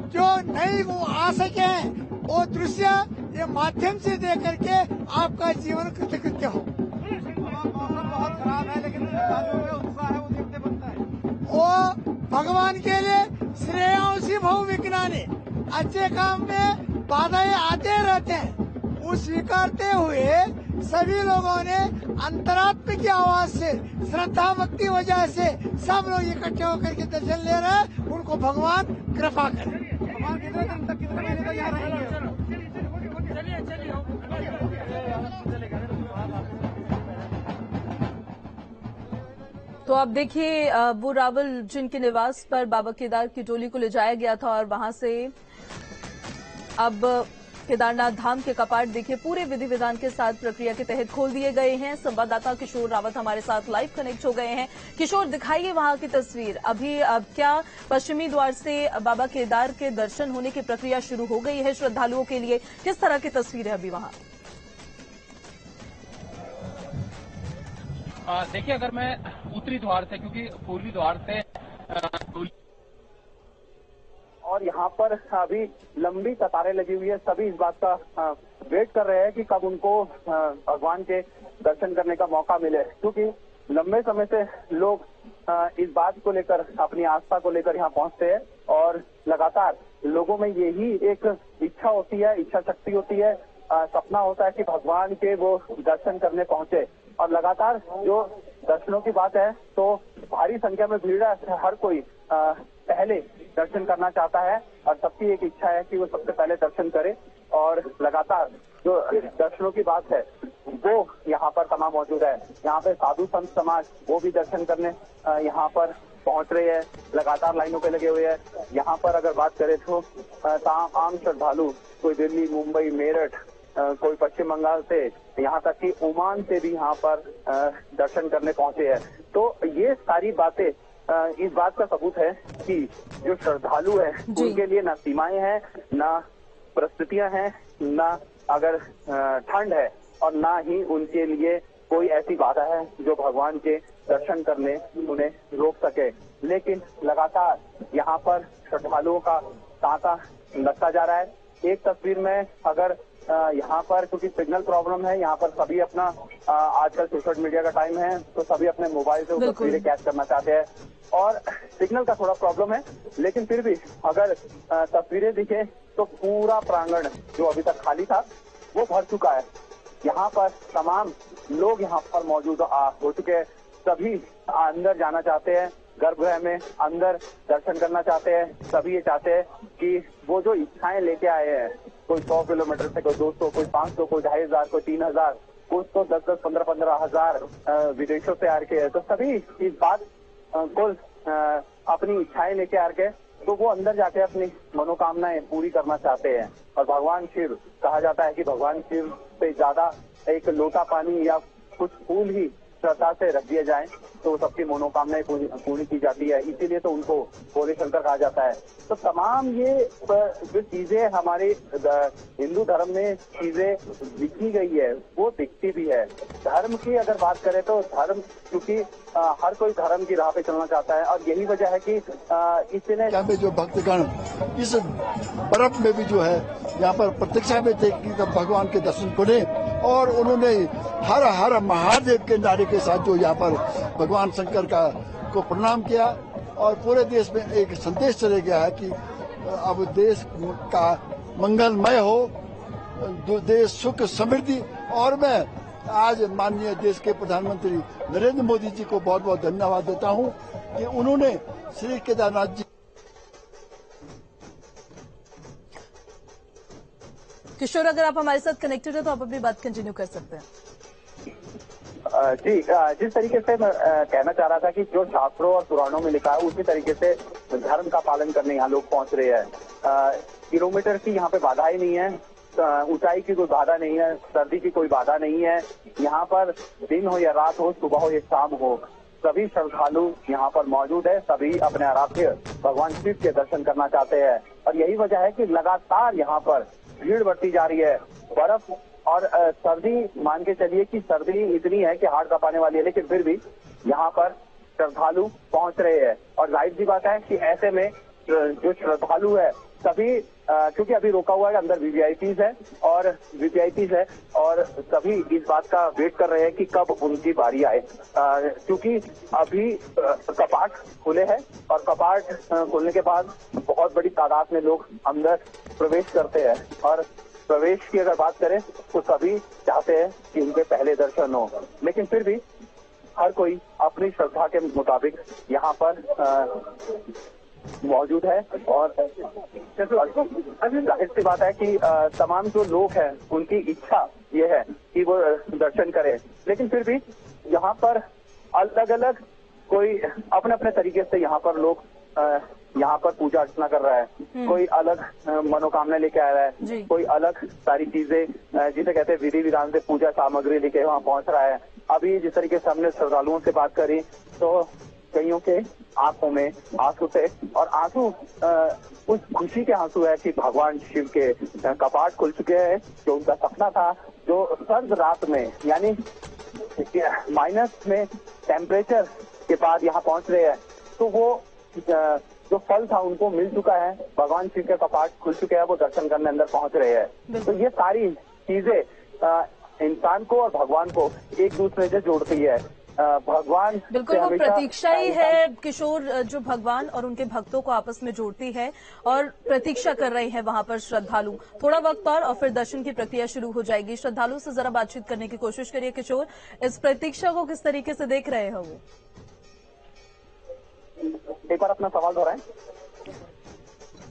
जो नहीं वो आ सके हैं वो दृश्य ये माध्यम से देख करके आपका जीवन कृतकृत्य हो। मौसम बहुत खराब है लेकिन उत्साह है वो देखते बनता है। वो भगवान के लिए श्रेयांसी भव विज्ञानी अच्छे काम में बाधाएं आते रहते हैं। वो स्वीकारते हुए सभी लोगों ने अंतरात्मा की आवाज से श्रद्धा भक्ति वजह से सब लोग इकट्ठे होकर के दर्शन ले रहे हैं। उनको भगवान कृपा करे। भगवान कितने दिन तक कितने महीने तक यहाँ रहेंगे?
तो आप देखिए वो रावल जिनके निवास पर बाबा केदार की टोली को ले जाया गया था और वहां से अब केदारनाथ धाम के कपाट देखिए पूरे विधि विधान के साथ प्रक्रिया के तहत खोल दिए गए हैं। संवाददाता किशोर रावत हमारे साथ लाइव कनेक्ट हो गए हैं। किशोर, दिखाइए वहां की तस्वीर। अभी अब क्या पश्चिमी द्वार से बाबा केदार के दर्शन होने की प्रक्रिया शुरू हो गई है श्रद्धालुओं के लिए? किस तरह की तस्वीर है अभी वहां?
देखिए, अगर मैं उत्तरी द्वार से, क्योंकि पूर्वी द्वार से
और यहाँ पर अभी लंबी कतारें लगी हुई है। सभी इस बात का वेट कर रहे हैं कि कब उनको भगवान के दर्शन करने का मौका मिले, क्योंकि लंबे समय से लोग इस बात को लेकर, अपनी आस्था को लेकर यहाँ पहुँचते हैं और लगातार लोगों में यही एक इच्छा होती है, इच्छा शक्ति होती है, सपना होता है कि भगवान के वो दर्शन करने पहुंचे। और लगातार जो दर्शनों की बात है तो भारी संख्या में भीड़ है। हर कोई पहले दर्शन करना चाहता है और सबकी एक इच्छा है कि वो सबसे पहले दर्शन करे। और लगातार जो दर्शनों की बात है वो यहाँ पर तमाम मौजूद है। यहाँ पे साधु संत समाज वो भी दर्शन करने यहाँ पर पहुंच रहे हैं, लगातार लाइनों पे लगे हुए हैं। यहाँ पर अगर बात करें तो आम श्रद्धालु कोई दिल्ली, मुंबई, मेरठ, कोई पश्चिम बंगाल से, यहाँ तक कि ओमान से भी यहाँ पर दर्शन करने पहुंचे हैं। तो ये सारी बातें इस बात का सबूत है कि जो श्रद्धालु है उनके लिए ना सीमाएं हैं, ना परिस्थितियां हैं, ना अगर ठंड है और ना ही उनके लिए कोई ऐसी बाधा है जो भगवान के दर्शन करने उन्हें रोक सके। लेकिन लगातार यहाँ पर श्रद्धालुओं का तांता लगता जा रहा है। एक तस्वीर में अगर यहाँ पर, क्योंकि सिग्नल प्रॉब्लम है, यहाँ पर सभी अपना आजकल सोशल मीडिया का टाइम है तो सभी अपने मोबाइल से तस्वीरें कैच करना चाहते हैं और सिग्नल का थोड़ा प्रॉब्लम है। लेकिन फिर भी अगर तस्वीरें दिखे तो पूरा प्रांगण जो अभी तक खाली था वो भर चुका है। यहाँ पर तमाम लोग यहाँ पर मौजूद हो चुके हैं। सभी अंदर जाना चाहते हैं, गर्भगृह में अंदर दर्शन करना चाहते हैं। सभी ये चाहते हैं कि वो जो इच्छाएं लेके आए हैं, कोई 100 किलोमीटर से, कोई 200, कोई 500, कोई 2500, कोई 3000, कुछ तो 10-10, 15-15 हजार विदेशों से आ के है, तो सभी इस बात को अपनी इच्छाएं लेके आ के तो वो अंदर जाके अपनी मनोकामनाएं पूरी करना चाहते हैं। और भगवान शिव, कहा जाता है कि भगवान शिव से ज्यादा एक लोटा पानी या कुछ फूल ही श्रद्धा से रख दिए जाए तो सबकी मनोकामनाएं पूरी की जाती है। इसीलिए तो उनको भोले शंकर कहा जाता है। तो तमाम ये जो चीजें हमारे हिंदू धर्म में चीजें लिखी गई है वो दिखती भी है। धर्म की अगर बात करें तो धर्म, क्योंकि हर कोई धर्म की राह पे चलना चाहता है और यही वजह है कि इसने
जो भक्तगण इस पर्व में भी जो है यहाँ पर प्रतीक्षा में थे कि भगवान के दर्शन करें और उन्होंने हर हर महादेव के नारे के साथ जो यहाँ पर भगवान शंकर को प्रणाम किया और पूरे देश में एक संदेश चले गया है कि अब देश का मंगलमय हो, देश सुख समृद्धि। और मैं आज माननीय देश के प्रधानमंत्री नरेंद्र मोदी जी को बहुत बहुत धन्यवाद देता हूँ कि उन्होंने श्री केदारनाथ जी।
किशोर, अगर आप हमारे साथ कनेक्टेड है तो आप अपनी बात कंटिन्यू कर सकते हैं।
जी, जिस तरीके से मैं कहना चाह रहा था कि जो शास्त्रों और पुराणों में लिखा है उसी तरीके से धर्म का पालन करने यहाँ लोग पहुंच रहे हैं। किलोमीटर की यहाँ पे बाधा ही नहीं है, ऊंचाई की कोई बाधा नहीं है, सर्दी की कोई बाधा नहीं है। यहाँ पर दिन हो या रात हो, सुबह हो या शाम हो, सभी श्रद्धालु यहाँ पर मौजूद है। सभी अपने आराध्य भगवान शिव के दर्शन करना चाहते हैं और यही वजह है कि लगातार यहाँ पर भीड़ बढ़ती जा रही है। बर्फ और सर्दी मान के चलिए कि सर्दी इतनी है कि हाड़ कांपने वाली है, लेकिन फिर भी यहाँ पर श्रद्धालु पहुंच रहे हैं। और जाहिर सी बात है कि ऐसे में जो श्रद्धालु है सभी, क्योंकि अभी रोका हुआ है, अंदर वीवीआईपीज है और सभी इस बात का वेट कर रहे हैं कि कब उनकी बारी आए, क्योंकि अभी कपाट खुले हैं और कपाट खुलने के बाद बहुत बड़ी तादाद में लोग अंदर प्रवेश करते हैं। और प्रवेश की अगर बात करें तो सभी चाहते हैं कि उनके पहले दर्शन हो, लेकिन फिर भी हर कोई अपनी श्रद्धा के मुताबिक यहाँ पर मौजूद है। और जाहिर सी बात है कि तमाम जो लोग हैं उनकी इच्छा ये है कि वो दर्शन करें, लेकिन फिर भी यहाँ पर अलग अलग कोई अपने अपने तरीके से यहाँ पर लोग यहाँ पर पूजा अर्चना कर रहा है। कोई अलग मनोकामना लेके आ रहा है, कोई अलग सारी चीजें जिसे कहते हैं विधि विधान से पूजा सामग्री लेके वहाँ पहुंच रहा है। अभी जिस तरीके से हमने श्रद्धालुओं से बात करी तो कईयों के आंखों में आंसू थे, और आंसू उस खुशी के आंसू है कि भगवान शिव के कपाट खुल चुके हैं। जो उनका सपना था, जो सर्द रात में यानी माइनस में टेम्परेचर के बाद यहाँ पहुंच रहे हैं, तो वो जो फल था उनको मिल चुका है। भगवान शिव के कपाट खुल चुके हैं, वो दर्शन करने अंदर पहुंच रहे हैं। तो ये सारी चीजें इंसान को और भगवान को एक दूसरे से जोड़ती है। भगवान
बिल्कुल वो प्रतीक्षा ही है किशोर, जो भगवान और उनके भक्तों को आपस में जोड़ती है, और प्रतीक्षा कर रहे हैं वहां पर श्रद्धालु। थोड़ा वक्त और फिर दर्शन की प्रक्रिया शुरू हो जाएगी। श्रद्धालु से जरा बातचीत करने की कोशिश करिए किशोर, इस प्रतीक्षा को किस तरीके से देख रहे हो वो?
एक बार अपना सवाल दोहराएं।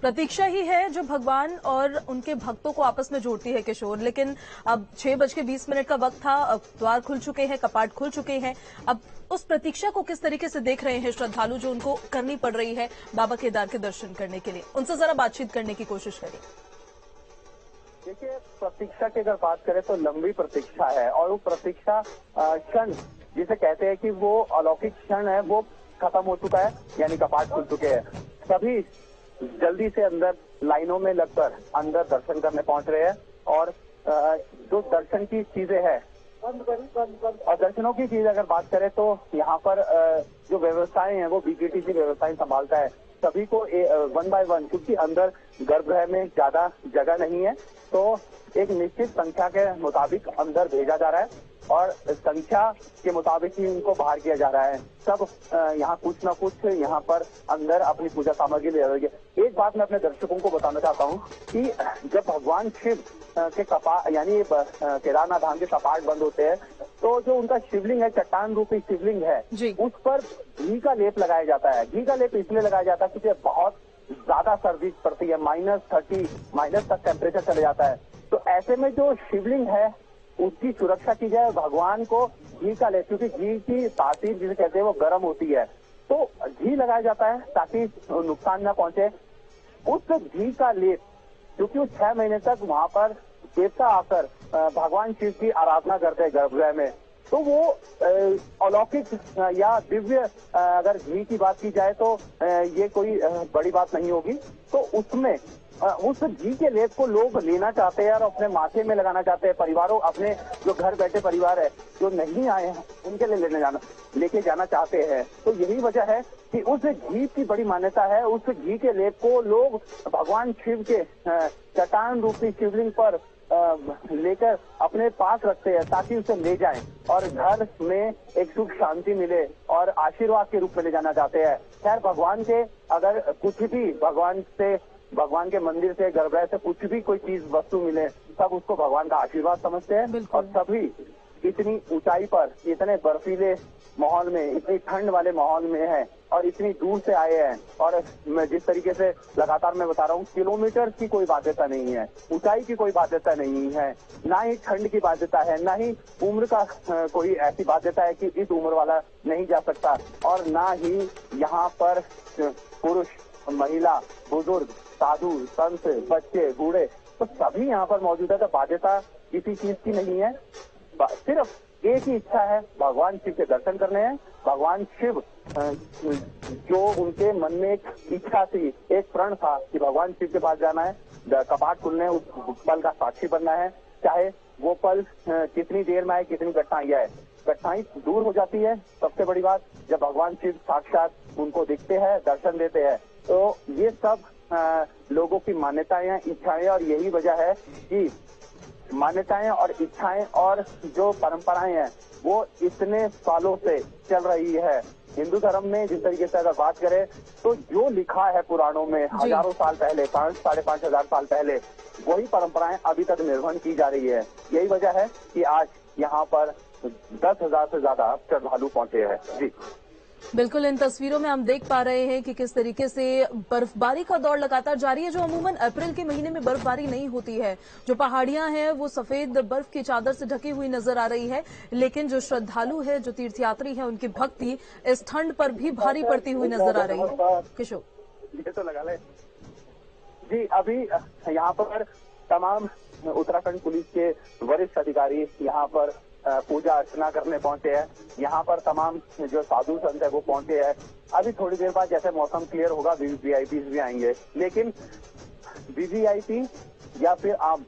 प्रतीक्षा ही है जो भगवान और उनके भक्तों को आपस में जोड़ती है किशोर, लेकिन अब 6:20 का वक्त था, अब द्वार खुल चुके हैं, कपाट खुल चुके हैं। अब उस प्रतीक्षा को किस तरीके से देख रहे हैं श्रद्धालु जो उनको करनी पड़ रही है बाबा केदार के दर्शन करने के लिए? उनसे जरा बातचीत करने की कोशिश करिए।
देखिए, प्रतीक्षा की अगर बात करें तो लंबी प्रतीक्षा है, और वो प्रतीक्षा क्षण जिसे कहते हैं कि वो अलौकिक क्षण है, वो खत्म हो चुका है, यानी कपाट खुल चुके हैं। सभी जल्दी से अंदर लाइनों में लगकर अंदर दर्शन करने पहुंच रहे हैं। और जो दर्शन की चीजें हैं और दर्शनों की चीज अगर बात करें तो यहाँ पर जो व्यवस्थाएं हैं वो बीकेटीसी व्यवस्थाएं संभालता है। सभी को 1 बाय 1, क्योंकि अंदर गर्भगृह में ज्यादा जगह नहीं है, तो एक निश्चित संख्या के मुताबिक अंदर भेजा जा रहा है और संख्या के मुताबिक ही उनको बाहर किया जा रहा है। सब यहाँ कुछ न कुछ यहाँ पर अंदर अपनी पूजा सामग्री ले रही है। एक बात मैं अपने दर्शकों को बताना चाहता हूँ कि जब भगवान शिव के कपाट यानी केदारनाथ धाम के कपाट बंद होते हैं, तो जो उनका शिवलिंग है, चट्टान रूपी शिवलिंग है, उस पर घी का लेप लगाया जाता है। घी का लेप इसलिए लगाया जाता है क्योंकि बहुत ज्यादा सर्दी पड़ती है, -30 तक टेम्परेचर चले जाता है। तो ऐसे में जो शिवलिंग है उसकी सुरक्षा की जाए, भगवान को घी का लेप, क्योंकि घी की तासीर जिसे कहते हैं वो गर्म होती है, तो घी लगाया जाता है ताकि नुकसान न पहुंचे। उस घी का लेप, क्योंकि वो 6 महीने तक वहां पर देवता आकर भगवान शिव की आराधना करते हैं गर्भगृह में, तो वो अलौकिक या दिव्य अगर घी की बात की जाए तो ये कोई बड़ी बात नहीं होगी। तो उसमें उस घी के लेप को लोग लेना चाहते हैं और अपने माथे में लगाना चाहते हैं। परिवारों, अपने जो घर बैठे परिवार है जो नहीं आए हैं उनके लिए लेके जाना चाहते हैं। तो यही वजह है कि उस घी की बड़ी मान्यता है। उस घी के लेप को लोग भगवान शिव के चट्टान रूपी शिवलिंग पर लेकर अपने पास रखते हैं ताकि उसे ले जाएं और घर में एक सुख शांति मिले और आशीर्वाद के रूप में ले जाना चाहते हैं। खैर, भगवान के अगर कुछ भी भगवान के मंदिर से, गर्भगृह से कुछ भी कोई चीज वस्तु मिले, सब उसको भगवान का आशीर्वाद समझते हैं। और सभी इतनी ऊंचाई पर, इतने बर्फीले माहौल में, इतनी ठंड वाले माहौल में है और इतनी दूर से आए हैं। और मैं जिस तरीके से लगातार मैं बता रहा हूँ, किलोमीटर की कोई बाध्यता नहीं है, ऊंचाई की कोई बाध्यता नहीं है, ना ही ठंड की बाध्यता है, ना ही उम्र का कोई ऐसी बाध्यता है कि इस उम्र वाला नहीं जा सकता, और ना ही यहाँ पर पुरुष, महिला, बुजुर्ग, साधु, संत, बच्चे, बूढ़े, तो सभी यहाँ पर मौजूद है। तो बाध्यता किसी चीज की नहीं है, सिर्फ एक ही इच्छा है, भगवान शिव के दर्शन करने हैं। भगवान शिव जो उनके मन में एक इच्छा थी, एक प्रण था कि भगवान शिव के पास जाना है, कपाट खुलने, उस पल का साक्षी बनना है, चाहे वो पल कितनी देर में आए, कितनी कठिनाई आए, कठिनाई दूर हो जाती है। सबसे बड़ी बात, जब भगवान शिव साक्षात उनको दिखते हैं, दर्शन देते हैं। तो ये सब लोगों की मान्यताएं हैं, इच्छाएं, और यही वजह है कि मान्यताएं और इच्छाएं और जो परंपराएं हैं वो इतने सालों से चल रही है। हिंदू धर्म में जिस तरीके से अगर बात करें तो जो लिखा है पुराणों में हजारों साल पहले, 5-5.5 हजार साल पहले, वही परंपराएं अभी तक निर्वहन की जा रही है। यही वजह है कि आज यहाँ पर 10,000 से ज्यादा श्रद्धालु पहुंचे हैं। जी
बिल्कुल, इन तस्वीरों में हम देख पा रहे हैं कि किस तरीके से बर्फबारी का दौर लगातार जारी है, जो अमूमन अप्रैल के महीने में बर्फबारी नहीं होती है। जो पहाड़ियां हैं वो सफेद बर्फ की चादर से ढकी हुई नजर आ रही है, लेकिन जो श्रद्धालु है, जो तीर्थयात्री है, उनकी भक्ति इस ठंड पर भी भारी पड़ती हुई नजर आ रही है। किशोर
ये तो लगा ले जी। अभी यहाँ पर तमाम उत्तराखंड पुलिस के वरिष्ठ अधिकारी यहाँ पर पूजा अर्चना करने पहुंचे हैं। यहाँ पर तमाम जो साधु संत है वो पहुंचे हैं। अभी थोड़ी देर बाद जैसे मौसम क्लियर होगा वीआईपी भी आएंगे, लेकिन वीवीआईपी या फिर आम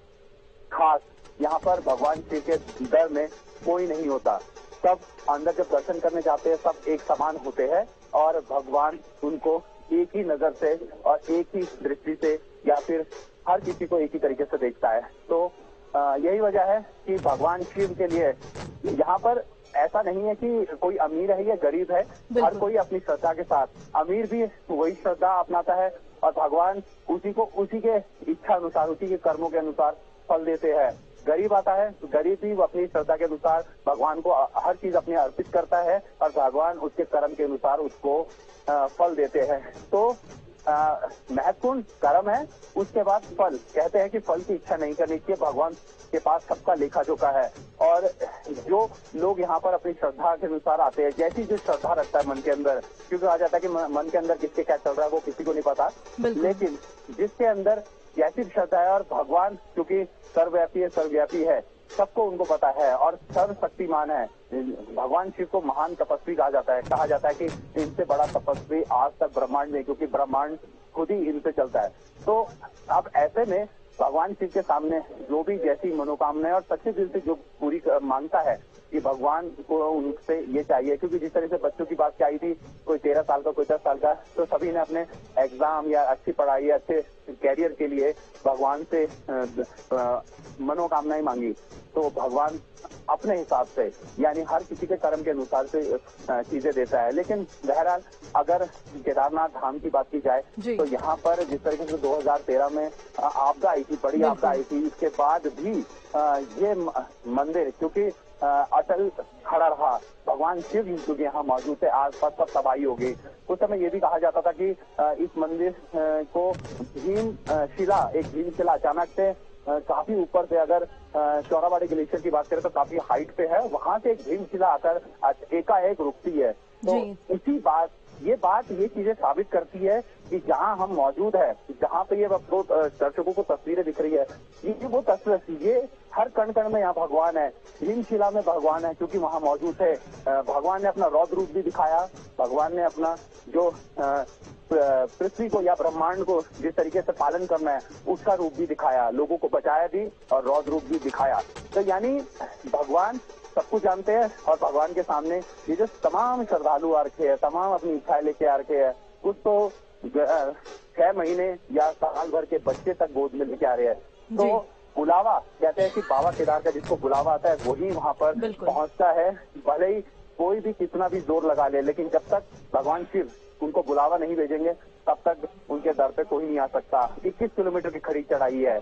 खास यहाँ पर भगवान शिव के दर में कोई नहीं होता। सब अंदर जब दर्शन करने जाते हैं सब एक समान होते हैं और भगवान उनको एक ही नजर से और एक ही दृष्टि से या फिर हर किसी को एक ही तरीके से देखता है। तो यही वजह है कि भगवान शिव के लिए यहाँ पर ऐसा नहीं है कि कोई अमीर है या गरीब है, हर कोई अपनी श्रद्धा के साथ, अमीर भी वही श्रद्धा अपनाता है और भगवान उसी को उसी के इच्छा अनुसार, उसी के कर्मों के अनुसार फल देते हैं। गरीब आता है तो गरीब भी वो अपनी श्रद्धा के अनुसार भगवान को हर चीज अपनी अर्पित करता है और भगवान उसके कर्म के अनुसार उसको फल देते हैं। तो महत्वपूर्ण कर्म है, उसके बाद फल। कहते हैं कि फल की इच्छा नहीं करनी चाहिए, भगवान के पास सबका लेखा जोखा है। और जो लोग यहाँ पर अपनी श्रद्धा के अनुसार आते हैं, जैसी जो श्रद्धा रखता है मन के अंदर, क्योंकि आ जाता है कि मन के अंदर किसके क्या चल रहा है वो किसी को नहीं पता, लेकिन जिसके अंदर जैसी श्रद्धा है, और भगवान क्योंकि सर्वव्यापी है, सबको उनको पता है और सर्वशक्तिमान है। भगवान शिव को महान तपस्वी कहा जाता है। कहा जाता है कि इनसे बड़ा तपस्वी आज तक ब्रह्मांड में, क्योंकि ब्रह्मांड खुद ही इनसे चलता है। तो अब ऐसे में भगवान शिव के सामने जो भी जैसी मनोकामनाएं और सच्चे दिल से जो पूरी मांगता है कि भगवान को उनसे ये चाहिए, क्योंकि जिस तरह से बच्चों की बात क्या आई थी, कोई 13 साल का, कोई 10 साल का, तो सभी ने अपने एग्जाम या अच्छी पढ़ाई या अच्छे कैरियर के लिए भगवान से मनोकामनाएं मांगी। तो भगवान अपने हिसाब से, यानी हर किसी के कर्म के अनुसार से चीजें देता है। लेकिन बहरहाल अगर केदारनाथ धाम की बात की जाए तो यहाँ पर जिस तरीके से 2013 में आपदा आई थी, बड़ी आपदा आई थी, इसके बाद भी ये मंदिर क्योंकि अटल खड़ा रहा, भगवान शिव क्योंकि यहाँ मौजूद थे, आसपास सब तबाही हो गई। उस समय ये भी कहा जाता था कि इस मंदिर को भीम शिला अचानक से काफी ऊपर से, अगर चौराबाड़ी ग्लेशियर की बात करें तो काफी हाइट पे है, वहां से एक भीम शिला आकर एकाएक रुकती है। तो ये चीजें साबित करती है कि जहां हम मौजूद है, जहां पे ये दर्शकों को तस्वीरें दिख रही है, ये वो तस्वीर, ये हर कण कण में यहाँ भगवान है। भीमशिला में भगवान है क्योंकि वहाँ मौजूद है। भगवान ने अपना रौद्र रूप भी दिखाया, भगवान ने अपना जो पृथ्वी को या ब्रह्मांड को जिस तरीके से पालन करना है उसका रूप भी दिखाया, लोगों को बचाया भी और रौद्र रूप भी दिखाया। तो यानी भगवान सब कुछ जानते हैं और भगवान के सामने ये जो तमाम श्रद्धालु आ रखे हैं, तमाम अपनी इच्छाएं लेके आ रखे हैं, कुछ तो 6 महीने या साल भर के बच्चे तक गोद में लेके आ रहे हैं। तो बुलावा, कहते हैं कि बाबा केदार का जिसको बुलावा आता है वही वहाँ पर पहुँचता है। भले ही कोई भी कितना भी जोर लगा ले, लेकिन जब तक भगवान शिव उनको बुलावा नहीं भेजेंगे तब तक उनके दर पे कोई नहीं आ सकता। 21 किलोमीटर की खड़ी चढ़ाई है,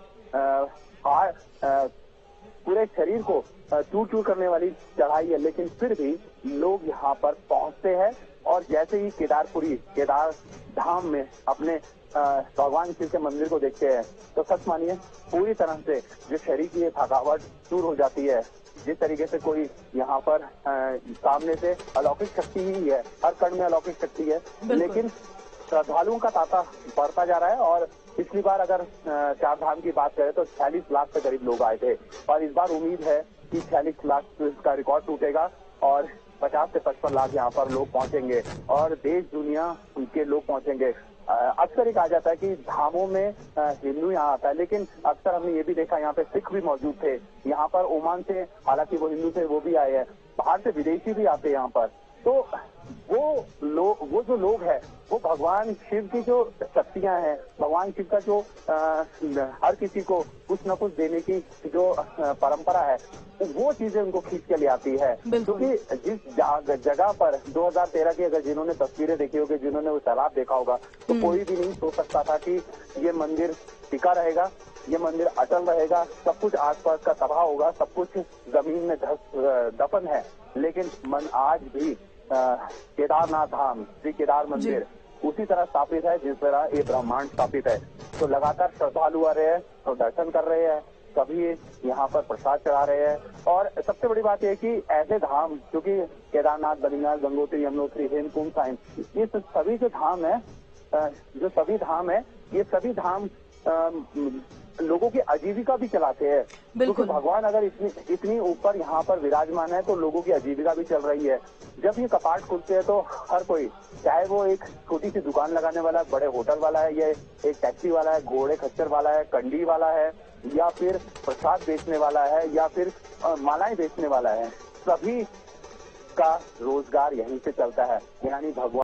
पूरे शरीर को चूर चूर करने वाली चढ़ाई है, लेकिन फिर भी लोग यहाँ पर पहुँचते हैं। और जैसे ही केदार धाम में अपने भगवान शिव के मंदिर को देखते हैं तो सच मानिए पूरी तरह से जो शरीर की थकावट दूर हो जाती है। जिस तरीके से कोई यहाँ पर सामने से अलौकिक शक्ति ही है, हर कण में अलौकिक शक्ति है, लेकिन श्रद्धालुओं का तांता बढ़ता जा रहा है। और पिछली बार अगर 4 धाम की बात करें तो 46 लाख से करीब लोग आए थे, और इस बार उम्मीद है कि 46 लाख का रिकॉर्ड टूटेगा और 50 से 55 लाख यहाँ पर लोग पहुंचेंगे और देश दुनिया के लोग पहुंचेंगे। अक्सर ये कहा जाता है कि धामों में हिंदू यहाँ आता है, लेकिन अक्सर हमने ये भी देखा यहाँ पे सिख भी मौजूद थे। यहाँ पर ओमान से, हालांकि वो हिंदू थे, वो भी आए हैं, बाहर से विदेशी भी आते हैं यहाँ पर। तो वो जो लोग हैं वो भगवान शिव की जो शक्तियां हैं, भगवान शिव का जो हर किसी को कुछ न कुछ देने की जो परंपरा है, वो चीजें उनको खींच के ले आती है। क्योंकि जिस जगह पर 2013 की अगर जिन्होंने तस्वीरें देखी होगी, जिन्होंने वो तालाब देखा होगा, तो कोई भी नहीं सोच सकता था कि ये मंदिर टिका रहेगा, ये मंदिर अटल रहेगा, सब कुछ आसपास का तबाह होगा, सब कुछ जमीन में दफन है। लेकिन मन आज भी केदारनाथ धाम, श्री केदार मंदिर उसी तरह स्थापित है जिस तरह ये ब्रह्मांड स्थापित है। तो लगातार श्रद्धालु आ रहे हैं और दर्शन कर रहे हैं, सभी यहाँ पर प्रसाद चढ़ा रहे हैं। और सबसे बड़ी बात यह कि ऐसे धाम, क्योंकि केदारनाथ, बद्रीनाथ, गंगोत्री, यमुनोत्री, हेमकुंड साहिब, ये सभी जो धाम है, ये सभी धाम लोगों की आजीविका भी चलाते हैं। क्योंकि भगवान अगर इतनी ऊपर यहाँ पर विराजमान है तो लोगों की आजीविका भी चल रही है। जब ये कपाट खुलते हैं तो हर कोई, चाहे वो एक छोटी सी दुकान लगाने वाला, बड़े होटल वाला है, या एक टैक्सी वाला है, घोड़े खच्चर वाला है, कंडी वाला है, या फिर प्रसाद बेचने वाला है, या फिर मालाएं बेचने वाला है, सभी का रोजगार यहीं से चलता है। यानी भगवान